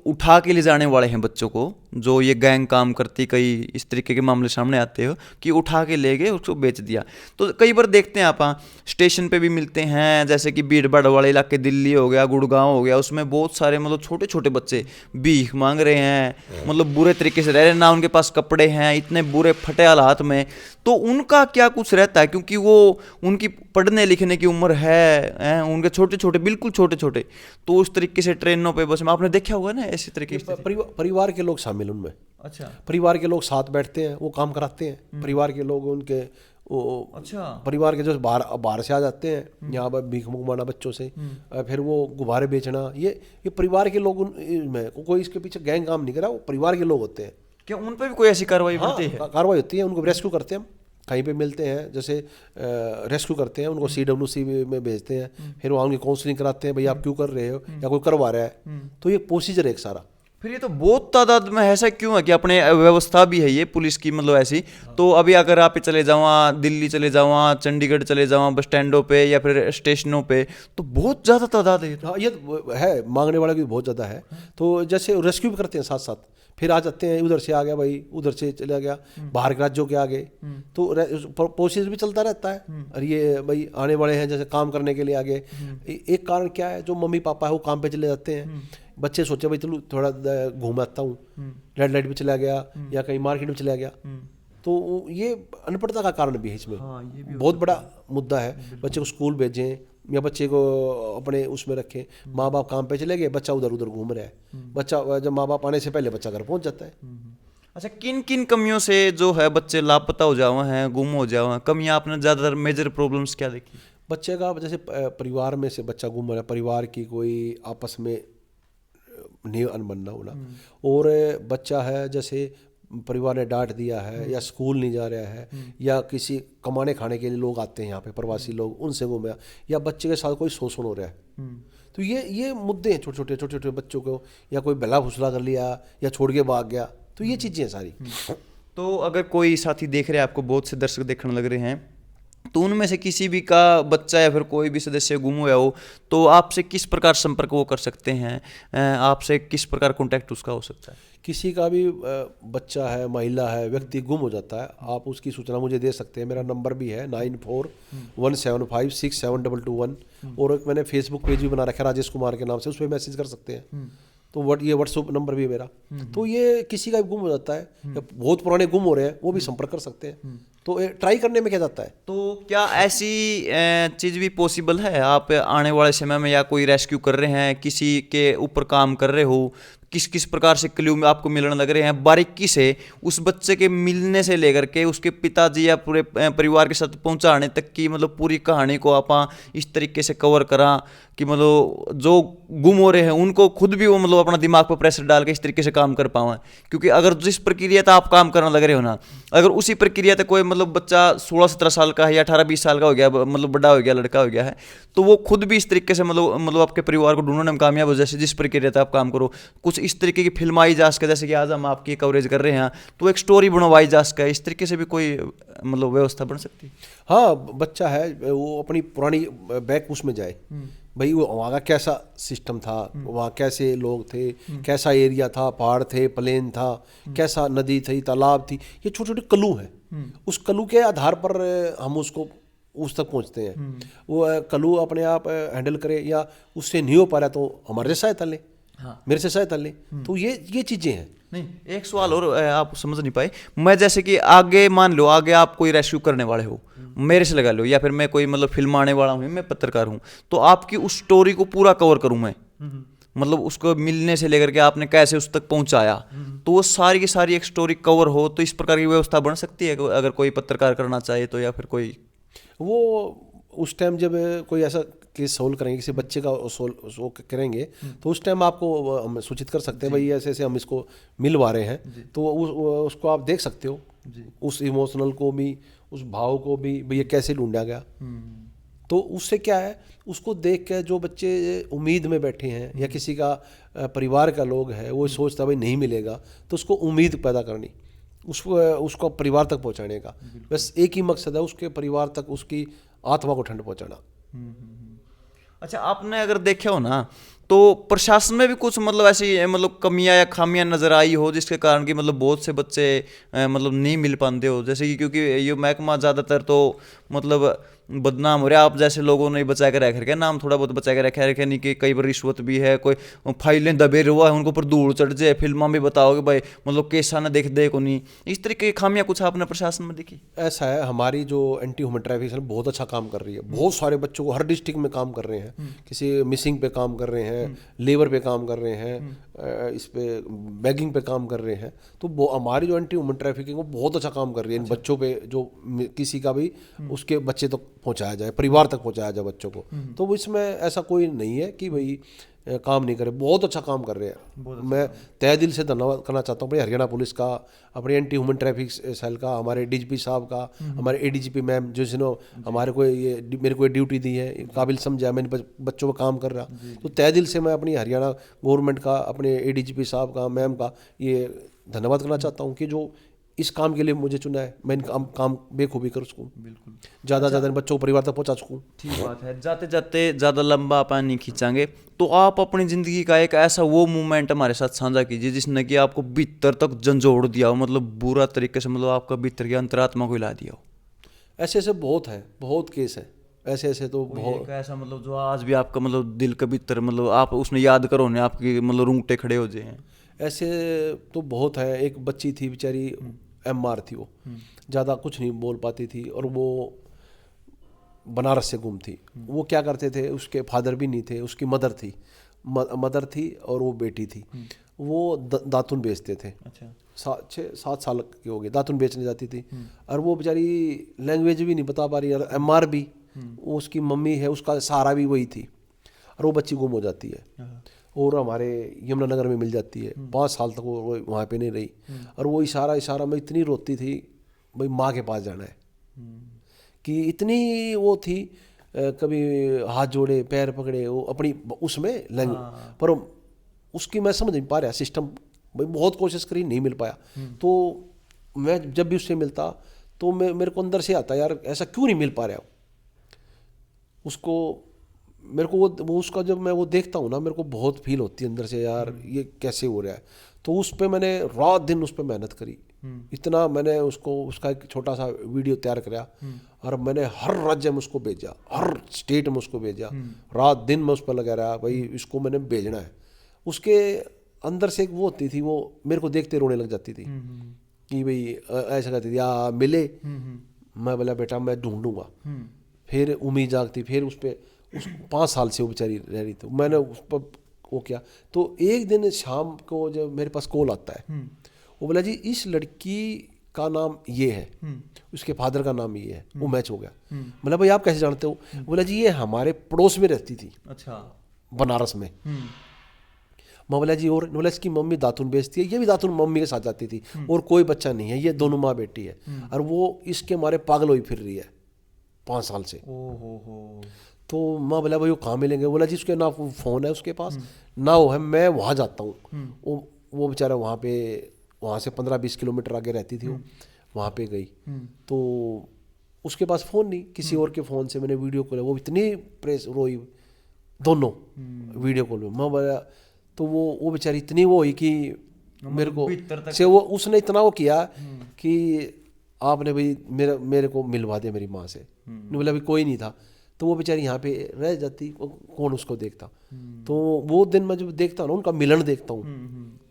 उठा के ले जाने वाले हैं बच्चों को, जो ये गैंग काम करती, कई इस तरीके के मामले सामने आते हो कि उठा के ले गए, उसको बेच दिया। तो कई बार देखते हैं आप स्टेशन पे भी मिलते हैं, जैसे कि भीड़ भाड़ वाले इलाके, दिल्ली हो गया, गुड़गांव हो गया, उसमें बहुत सारे मतलब छोटे छोटे बच्चे भीख मांग रहे हैं, मतलब बुरे तरीके से रह रहे हैं, ना उनके पास कपड़े हैं, इतने बुरे फटे हालात में। तो उनका क्या कुछ रहता है, क्योंकि वो उनकी पढ़ने लिखने की उम्र है, उनके छोटे छोटे, बिल्कुल छोटे छोटे, तो उस तरीके से ट्रेनों पे, बस में आपने देखा होगा ना ऐसे तरीके से। परिवार के लोग शामिल उनमें। अच्छा, परिवार के लोग साथ बैठते हैं, वो काम कराते हैं, परिवार के लोग उनके अच्छा, परिवार के जो बाहर से आ जाते हैं यहाँ पर भीख मंगवाना बच्चों से, फिर वो गुब्बारे बेचना, ये परिवार के लोग में, कोई इसके पीछे गैंग काम नहीं करा, वो परिवार के लोग होते हैं। क्या उन पर भी कोई ऐसी कार्रवाई होती है? कार्रवाई होती है, उनको रेस्क्यू करते हैं हम, कहीं पे मिलते हैं जैसे रेस्क्यू करते हैं, उनको सीडब्ल्यूसी में भेजते हैं, फिर वहाँ उनकी काउंसलिंग कराते हैं, भाई आप क्यों कर रहे हो, या कोई करवा रहा है, तो ये प्रोसीजर है एक सारा। फिर ये तो बहुत तादाद में ऐसा क्यों है कि अपने व्यवस्था भी है ये पुलिस की, मतलब ऐसी। तो अभी अगर आप चले जाओ दिल्ली, चले जाओ चंडीगढ़, चले जाओ बस स्टैंडों पे या फिर स्टेशनों पे, तो बहुत ज़्यादा तादाद है। हाँ, ये है, मांगने वाला भी बहुत ज़्यादा है। तो जैसे रेस्क्यू भी करते हैं साथ साथ, फिर आ जाते हैं, उधर से आ गया भाई, उधर से चला गया, बाहर के राज्यों के आगे, तो प्रोसेस भी चलता रहता है। और ये भाई आने वाले हैं जैसे काम करने के लिए आगे, एक कारण क्या है, जो मम्मी पापा है वो काम पे चले जाते हैं, बच्चे सोचे भाई चलो थोड़ा घूम आता हूँ, रेड लाइट में चला गया या कहीं मार्केट में चला गया, तो ये अनपढ़ता का कारण भी है इसमें। ये बहुत बड़ा मुद्दा है। बच्चे को स्कूल भेजें या बच्चे को अपने उसमें रखें, माँ बाप काम पे चले गए, बच्चा उधर उधर घूम रहा है, बच्चा जब माँ बाप आने से पहले बच्चा घर पहुंच जाता है। अच्छा, किन किन कमियों से जो है बच्चे लापता हो जाओ हैं, गुम हो जाओ हैं, कमियां आपने ज़्यादातर मेजर प्रॉब्लम्स क्या देखी? बच्चे का जैसे परिवार में से बच्चा गुम हो रहा है, परिवार की कोई आपस में नहीं अनबन होना, और बच्चा है जैसे परिवार ने डांट दिया है, या स्कूल नहीं जा रहा है, या किसी कमाने खाने के लिए लोग आते हैं यहाँ पे प्रवासी लोग, उनसे गुम है, या बच्चे के साथ कोई शोषण हो रहा है। तो ये मुद्दे हैं छोटे छोटे बच्चों को, या कोई बला फुसला कर लिया या छोड़ के भाग गया, तो ये चीज़ें हैं सारी। तो अगर कोई साथी देख रहे हैं, आपको बहुत से दर्शक देखने लग रहे हैं, तो उनमें से किसी भी का बच्चा या फिर कोई भी सदस्य गुम हुआ हो, तो आपसे किस प्रकार संपर्क वो कर सकते हैं, आपसे किस प्रकार कांटेक्ट उसका हो सकता है? किसी का भी बच्चा है, महिला है, व्यक्ति गुम हो जाता है, आप उसकी सूचना मुझे दे सकते हैं। मेरा नंबर भी है 9417567221, और मैंने फेसबुक पेज भी बना रखा है राजेश कुमार के नाम से, उस पर मैसेज कर सकते हैं। तो ये व्हाट्सएप नंबर भी है मेरा। तो ये किसी का भी गुम हो जाता है, या बहुत पुराने गुम हो रहे हैं, वो भी संपर्क कर सकते हैं। तो ट्राई करने में क्या जाता है। तो क्या ऐसी चीज़ भी पॉसिबल है, आप आने वाले समय में या कोई रेस्क्यू कर रहे हैं, किसी के ऊपर काम कर रहे हो, किस किस प्रकार से क्ल्यू में आपको मिलने लग रहे हैं, बारीकी से उस बच्चे के मिलने से लेकर के उसके पिताजी या पूरे परिवार के साथ पहुंचाने तक की मतलब पूरी कहानी को आप इस तरीके से कवर करा कि मतलब जो गुम हो रहे हैं उनको खुद भी वो मतलब अपना दिमाग पर प्रेशर डाल के इस तरीके से काम कर पाएं। क्योंकि अगर जिस प्रक्रिया तक आप काम करने लग रहे हो ना, अगर उसी प्रक्रिया तक कोई मतलब बच्चा 16-17 साल का है या 18-20 साल का हो गया, मतलब बड़ा हो गया, लड़का हो गया है, तो वो खुद भी इस तरीके से मतलब आपके परिवार को ढूंढने में कामयाब हो, जैसे जिस प्रक्रिया तक आप काम करो। कुछ कुछ इस तरीके की फिल्माई जा सके, जैसे कि आज हम आपकी कवरेज कर रहे हैं तो एक स्टोरी बनवाई जा सके, इस तरीके से भी कोई मतलब व्यवस्था बन सकती है? हाँ, बच्चा है वो अपनी पुरानी बैक उसमें जाए, भाई वो वहाँ का कैसा सिस्टम था, वहाँ कैसे लोग थे, कैसा एरिया था, पहाड़ थे, प्लेन था, कैसा नदी थी, तालाब थी, ये छोटे छोटे क्लू हैं। उस क्लू के आधार पर हम उसको उस तक पहुँचते हैं। वो क्लू अपने आप हैंडल करे या उससे नहीं हो पा रहा तो हमारे से सहायता ले, मेरे से सहायता ले। तो ये चीज़ें हैं। नहीं, एक सवाल और आप समझ नहीं पाए, मैं जैसे कि आगे मान लो आगे आप कोई रेस्क्यू करने वाले हो, मेरे से लगा लो, या फिर मैं कोई मतलब फिल्म आने वाला हूँ, मैं पत्रकार हूँ, तो आपकी उस स्टोरी को पूरा कवर करूँ मैं, मतलब उसको मिलने से लेकर के आपने कैसे उस तक पहुँचाया, तो वो सारी की सारी एक स्टोरी कवर हो, तो इस प्रकार की व्यवस्था बन सकती है अगर कोई पत्रकार करना चाहे तो, या फिर कोई वो उस टाइम जब कोई ऐसा केस सोल्व करेंगे, किसी बच्चे का सोल्व करेंगे, तो उस टाइम आपको हम सूचित कर सकते हैं भाई ऐसे ऐसे हम इसको मिलवा रहे हैं, तो उसको आप देख सकते हो, उस इमोशनल को भी, उस भाव को भी, भैया कैसे ढूंढा गया। तो उससे क्या है, उसको देख के जो बच्चे उम्मीद में बैठे हैं या किसी का परिवार का लोग है वो सोचता भाई नहीं मिलेगा, तो उसको उम्मीद पैदा करनी, उसको परिवार तक पहुंचाने का, बस एक ही मकसद है, उसके परिवार तक उसकी आत्मा को ठंड पहुंचाना। अच्छा, आपने अगर देखे हो ना तो प्रशासन में भी कुछ मतलब ऐसी मतलब कमियां या खामियां नजर आई हो जिसके कारण कि मतलब बहुत से बच्चे मतलब नहीं मिल पाते हो, जैसे कि क्योंकि ये महकमा ज़्यादातर तो मतलब बदनाम हो रहा है, आप जैसे लोगों ने बचा के रख रखे नाम, थोड़ा बहुत बचा के रखा रखे, नहीं कि कई बार रिश्वत भी है, कोई फाइलें दबे हुआ है उनको पर धूल चढ़ जाए, फिल्म में बताओगे भाई मतलब कैसा ना दे को नहीं, इस तरीके की खामियां कुछ आपने प्रशासन में देखी? ऐसा है, हमारी जो एंटी ह्यूमन ट्रैफिकिंग बहुत अच्छा काम कर रही है, बहुत सारे बच्चों को हर डिस्ट्रिक्ट में काम कर रहे हैं, किसी मिसिंग पे काम कर रहे हैं, लेबर पे काम कर रहे हैं, इस पे बैगिंग पे काम कर रहे हैं, तो हमारी जो एंटी ह्यूमन ट्रैफिकिंग वो बहुत अच्छा काम कर रही है। इन बच्चों पे जो किसी का भी उसके बच्चे तक पहुंचाया जाए, परिवार तक पहुंचाया जाए बच्चों को, तो इसमें ऐसा कोई नहीं है कि भाई काम नहीं करे, बहुत अच्छा काम कर रहे हैं। मैं तहे दिल से धन्यवाद करना चाहता हूँ अपनी हरियाणा पुलिस का, अपनी एंटी ह्यूमन ट्रैफिक सेल का, हमारे डीजीपी साहब का, हमारे एडीजीपी मैम जिसने हमारे को ये मेरे को ड्यूटी दी है, काबिल समझा, मैंने बच्चों पर काम कर रहा, तो तहे दिल से मैं अपनी हरियाणा गवर्नमेंट का, अपने एडीजीपी साहब का, मैम का ये धन्यवाद करना चाहता हूँ कि जो इस काम के लिए मुझे चुना है, मैं इनका काम बेखूबी कर सकूँ, बिल्कुल ज़्यादा ज़्यादा बच्चों को परिवार तक पहुँचा सकूँ। ठीक बात है। जाते जाते ज़्यादा लंबा अपन नहीं खींचांगे, तो आप अपनी ज़िंदगी का एक ऐसा वो मोमेंट हमारे साथ साझा कीजिए जिसने कि आपको भीतर तक झंझोड़ दिया हो, मतलब बुरा तरीके से, मतलब आपका भीतर की अंतरात्मा को हिला दिया हो। ऐसे ऐसे बहुत हैं, बहुत केस हैं ऐसे ऐसे, तो बहुत ऐसा मतलब जो आज भी आपका मतलब दिल के भीतर मतलब आप उसने याद करो ने आपकी मतलब रूंगटे खड़े हो जाए। ऐसे तो बहुत है। एक बच्ची थी बेचारी, एमआर थी, वो ज़्यादा कुछ नहीं बोल पाती थी और वो बनारस से गुम थी। वो क्या करते थे, उसके फादर भी नहीं थे, उसकी मदर थी, मदर थी और वो बेटी थी। वो दातुन बेचते थे। अच्छा। 6-7 साल की हो गई, दातुन बेचने जाती थी और वो बेचारी लैंग्वेज भी नहीं बता पा रही, और एमआर भी, वो उसकी मम्मी है, उसका सहारा भी वही थी, और वो बच्ची गुम हो जाती है और हमारे यमुनानगर में मिल जाती है। 5 साल तक वो वहाँ पे नहीं रही और वो इशारा में इतनी रोती थी, भाई माँ के पास जाना है, कि इतनी वो थी, कभी हाथ जोड़े पैर पकड़े, वो अपनी उसमें लैंग्वेज, पर उसकी मैं समझ नहीं पा रहा सिस्टम, भाई बहुत कोशिश करी, नहीं मिल पाया। तो मैं जब भी उससे मिलता तो मेरे को अंदर से आता, यार ऐसा क्यों नहीं मिल पा रहा उसको। मेरे को वो उसका जब मैं वो देखता हूँ ना, मेरे को बहुत फील होती है अंदर से, यार ये कैसे हो रहा है। तो उस पर मैंने रात दिन उस पर मेहनत करी, इतना मैंने उसका एक छोटा सा वीडियो तैयार किया और मैंने हर राज्य में उसको भेजा, हर स्टेट में उसको भेजा, रात दिन मैं उस पर लगा रहा, भाई इसको मैंने भेजना है। उसके अंदर से एक वो होती थी, वो मेरे को देखते रोने लग जाती थी कि भाई ऐसा कहती थी, या मिले। मैं बोला बेटा मैं ढूंढूंगा। फिर उम्मीद जागती, फिर उस पर 5 साल से वो बेचारी रह रही थी, मैंने उस पर वो किया। तो एक दिन शाम को जब मेरे पास कॉल आता है, वो बोला जी इस लड़की का नाम ये है, उसके फादर का नाम ये है, वो मैच हो गया। मतलब भाई आप कैसे जानते हो? बोला जी ये हमारे पड़ोस में रहती थी। अच्छा। बनारस में। मैं बोला जी, और बोला इसकी मम्मी दातुन बेचती है, ये भी दातुन मम्मी के साथ जाती थी, और कोई बच्चा नहीं है, ये दोनों माँ बेटी है, और वो इसके मारे पागल हुई फिर रही है 5 साल से। तो मैं बोला भाई वो कहाँ मिलेंगे? बोला जी उसके ना फ़ोन है उसके पास, ना वो है, मैं वहाँ जाता हूँ, वो वो बेचारा वहाँ से 15-20 किलोमीटर आगे रहती थी वो, वहाँ पे गई। तो उसके पास फ़ोन नहीं, किसी और के फ़ोन से मैंने वीडियो कॉल, वो इतनी प्रेस रोई दोनों वीडियो कॉल में। मैं बोला तो वो बेचारी इतनी वो हुई कि मेरे को से वो उसने इतना वो किया कि आपने भाई मेरे को मिलवा दे मेरी माँ से। बोला अभी कोई नहीं था, तो वो बेचारी यहाँ पे रह जाती, कौन उसको देखता। तो वो दिन मैं जब देखता हूँ ना, उनका मिलन देखता हूँ,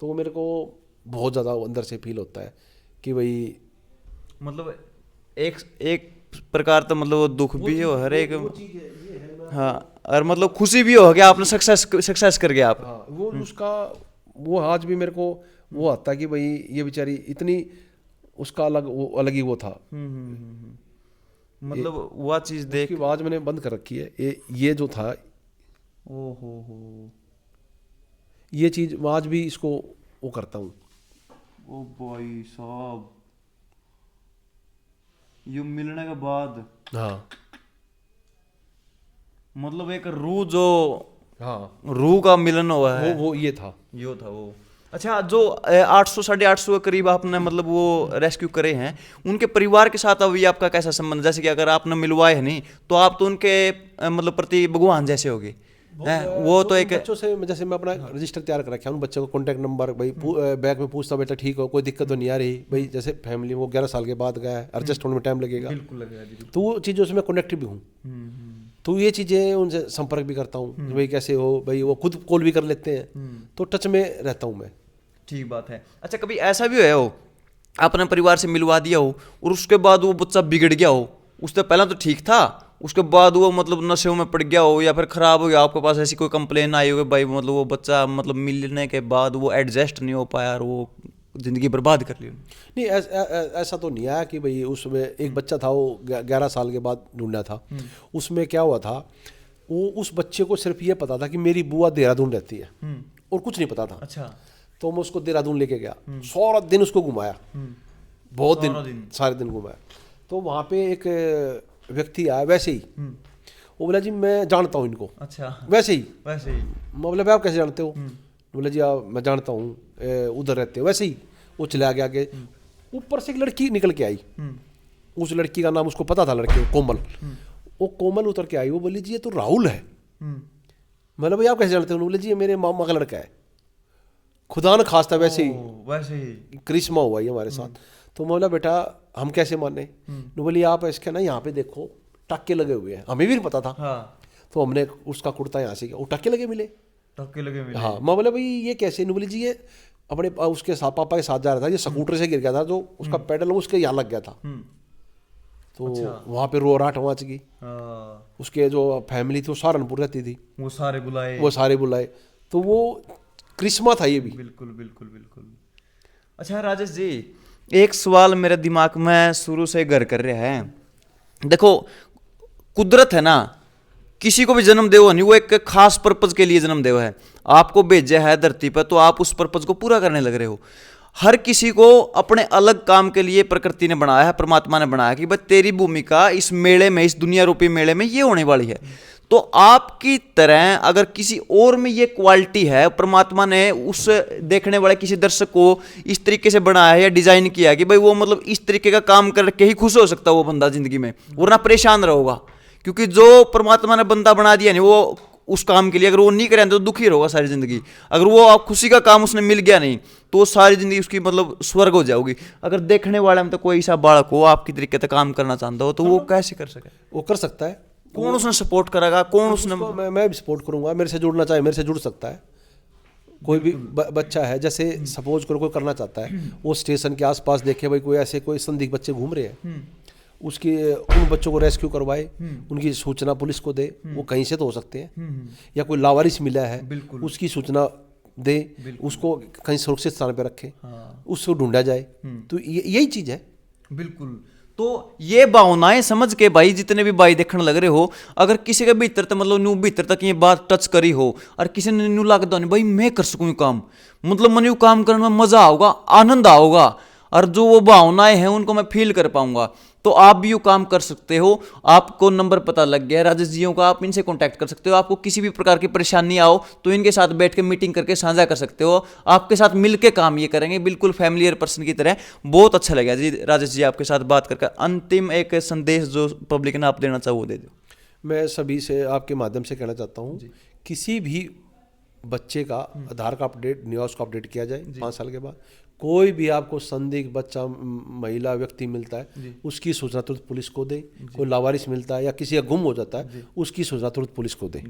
तो वो मेरे को बहुत ज़्यादा अंदर से फील होता है कि भाई मतलब एक प्रकार तो मतलब वो दुख भी हो हर एक, हाँ, और मतलब खुशी भी हो गया आपने सक्सेस कर गया आप। हाँ, वो उसका वो आज भी मेरे को वो आता है कि भाई ये बेचारी इतनी, उसका अलग ही वो था। मतलब वह चीज देख की आवाज मैंने बंद कर रखी है, ये जो था, ओ हो ये चीज आज भी इसको वो करता हूँ। ओ भाई साहब, ये मिलने के बाद हाँ मतलब एक रूह जो, हाँ रूह का मिलन हुआ है, वो ये था वो। अच्छा, जो 800 850 के करीब आपने मतलब वो रेस्क्यू करे हैं, उनके परिवार के साथ अभी आपका कैसा संबंध? जैसे कि अगर आपने मिलवाए है नहीं तो आप तो उनके मतलब प्रति भगवान जैसे हो गए हैं। वो तो एक बच्चों से, जैसे मैं अपना रजिस्टर तैयार कर रखा है, उन बच्चों को कॉन्टैक्ट नंबर भाई बैग में पूछता, बेटा ठीक हो, कोई दिक्कत तो नहीं आ रही भाई। जैसे फैमिली वो 11 साल के बाद गया है, एडजस्ट होने में टाइम लगेगा, बिल्कुल लगेगा जी। तो वो चीज़ों से मैं कनेक्ट भी हूँ। तो ये चीज़ें उनसे संपर्क भी करता हूँ, भाई कैसे हो भाई, वो खुद कॉल भी कर लेते हैं, तो टच में रहता हूँ मैं। ठीक बात है। अच्छा, कभी ऐसा भी हुआ हो आपने परिवार से मिलवा दिया हो और उसके बाद वो बच्चा बिगड़ गया हो, उससे पहले तो ठीक था, उसके बाद वो मतलब नशे में पड़ गया हो या फिर खराब हो गया, आपके पास ऐसी कोई कंप्लेन आई हो भाई मतलब वो बच्चा मतलब मिलने के बाद वो एडजस्ट नहीं हो पाया और वो जिंदगी बर्बाद कर ली? नहीं, ऐसा तो नहीं आया कि भाई उसमें एक बच्चा था, वो 11 साल के बाद ढूंढा था। उसमें क्या हुआ था, वो उस बच्चे को सिर्फ ये पता था कि मेरी बुआ देहरादून रहती है और कुछ नहीं पता था। अच्छा। तो मैं उसको देहरादून लेके गया, सारा दिन उसको घुमाया, बहुत दिन, सारे दिन घुमाया। तो वहाँ पे एक व्यक्ति आया वैसे ही, वो बोला जी मैं जानता हूँ इनको। अच्छा। वैसे ही मैं बोला आप कैसे जानते हो? बोला जी मैं जानता हूँ, उधर रहते हो। वैसे ही वो चला गया आगे, ऊपर से एक लड़की निकल के आई, उस लड़की का नाम उसको पता था, लड़की कोमल। वो कोमल उतर के आई, वो बोली जी ये तो राहुल है। मतलब भाई आप कैसे जानते हो? बोले जी ये मेरे मामा का लड़का है, खुदा न खास्ता। वैसे ही करिश्मा हुआ ये हमारे साथ। तो मैं बोला बेटा हम कैसे माने? बोली आप इसके ना यहाँ पे देखो टाके लगे हुए हैं, हमें भी नहीं पता था। हाँ। तो हमने उसका कुर्ता यहाँ से किया, वो टाके लगे मिले। हाँ, मैं बोला भाई ये कैसे? बोली जी ये अपने उसके साथ पापा के साथ जा रहा था, ये स्कूटर से गिर गया था, जो उसका पेडल उसके यहाँ लग गया था। तो वहाँ पे रोराट मच गई। उसके जो फैमिली थी वो सहारनपुर रहती थी, वो सारे बुलाए। तो वो करिश्मा था ये भी। बिल्कुल। अच्छा राजेश जी, एक सवाल मेरे दिमाग में शुरू से घर कर रहा है। देखो, कुदरत है ना, किसी को भी जन्म देव नहीं, वो एक खास पर्पज के लिए जन्म देव है। आपको भेजा है धरती पर तो आप उस पर्पज को पूरा करने लग रहे हो। हर किसी को अपने अलग काम के लिए प्रकृति ने बनाया है, परमात्मा ने बनाया कि भाई तेरी भूमिका इस मेले में, इस दुनिया रूपी मेले में ये होने वाली है। तो आपकी तरह अगर किसी और में ये क्वालिटी है, परमात्मा ने उस देखने वाले किसी दर्शक को इस तरीके से बनाया है या डिजाइन किया है कि भाई वो मतलब इस तरीके का काम करके ही खुश हो सकता है वो बंदा जिंदगी में, वरना परेशान रहेगा। क्योंकि जो परमात्मा ने बंदा बना दिया नहीं वो उस काम के लिए, अगर वो नहीं करें तो दुखी रहेगा सारी जिंदगी। अगर वो आप खुशी का काम उसने मिल गया नहीं तो सारी जिंदगी उसकी मतलब स्वर्ग हो जाएगी। अगर देखने वाले में तो कोई ऐसा बालक हो आपकी तरीके से काम करना चाहता हो तो वो कैसे कर सके? वो कर सकता है। कौन उसने सपोर्ट करेगा? कौन उसने? मैं भी सपोर्ट करूंगा। मेरे से जुड़ना चाहे मेरे से जुड़ सकता है। कोई भी बच्चा है, जैसे सपोज करो कोई करना चाहता है, वो स्टेशन के आसपास देखे भाई कोई ऐसे कोई संदिग्ध बच्चे घूम रहे हैं, उसकी उन बच्चों को रेस्क्यू करवाए, उनकी सूचना पुलिस को दे। वो कहीं से तो हो सकते हैं, या कोई लावारिस मिला है उसकी सूचना दे, उसको कहीं सुरक्षित स्थान पे रखे, उसको ढूंढा जाए। तो यही चीज़ है। बिल्कुल। तो ये भावनाएं समझ के भाई जितने भी भाई देखने लग रहे हो, अगर किसी के भीतर तक मतलब न्यू भीतर तक ये बात टच करी हो और किसी ने न्यू लगता नहीं भाई मैं कर सकूँ काम, मतलब मन यू काम करने में मजा आओगा, आनंद आओगा, और जो वो भावनाएं हैं उनको मैं फील कर पाऊंगा। तो आप भी ये काम कर सकते हो। आपको नंबर पता लग गया है राजेश जियों का, आप इनसे कांटेक्ट कर सकते हो। आपको किसी भी प्रकार की परेशानी आओ तो इनके साथ बैठ के मीटिंग करके साझा कर सकते हो। आपके साथ मिलके काम ये करेंगे, बिल्कुल फैमिलियर पर्सन की तरह। बहुत अच्छा लगा जी राजेश जी आपके साथ बात करके। अंतिम एक संदेश जो पब्लिक ने आप देना चाहो वो दे दो। मैं सभी से आपके माध्यम से कहना चाहता हूँ, किसी भी बच्चे का आधार का अपडेट, निवास का अपडेट किया जाए 5 साल के बाद। कोई भी आपको संदिग्ध बच्चा, महिला, व्यक्ति मिलता है, उसकी सूचना तुरंत पुलिस को दे। कोई लावारिस मिलता है या किसी का गुम हो जाता है, उसकी सूचना तुरंत पुलिस को दे।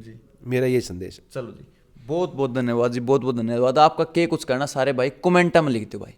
मेरा ये संदेश है। चलो जी, बहुत बहुत धन्यवाद जी, बहुत बहुत धन्यवाद। आपका क्या कुछ करना सारे भाई कमेंटा में लिख दो भाई।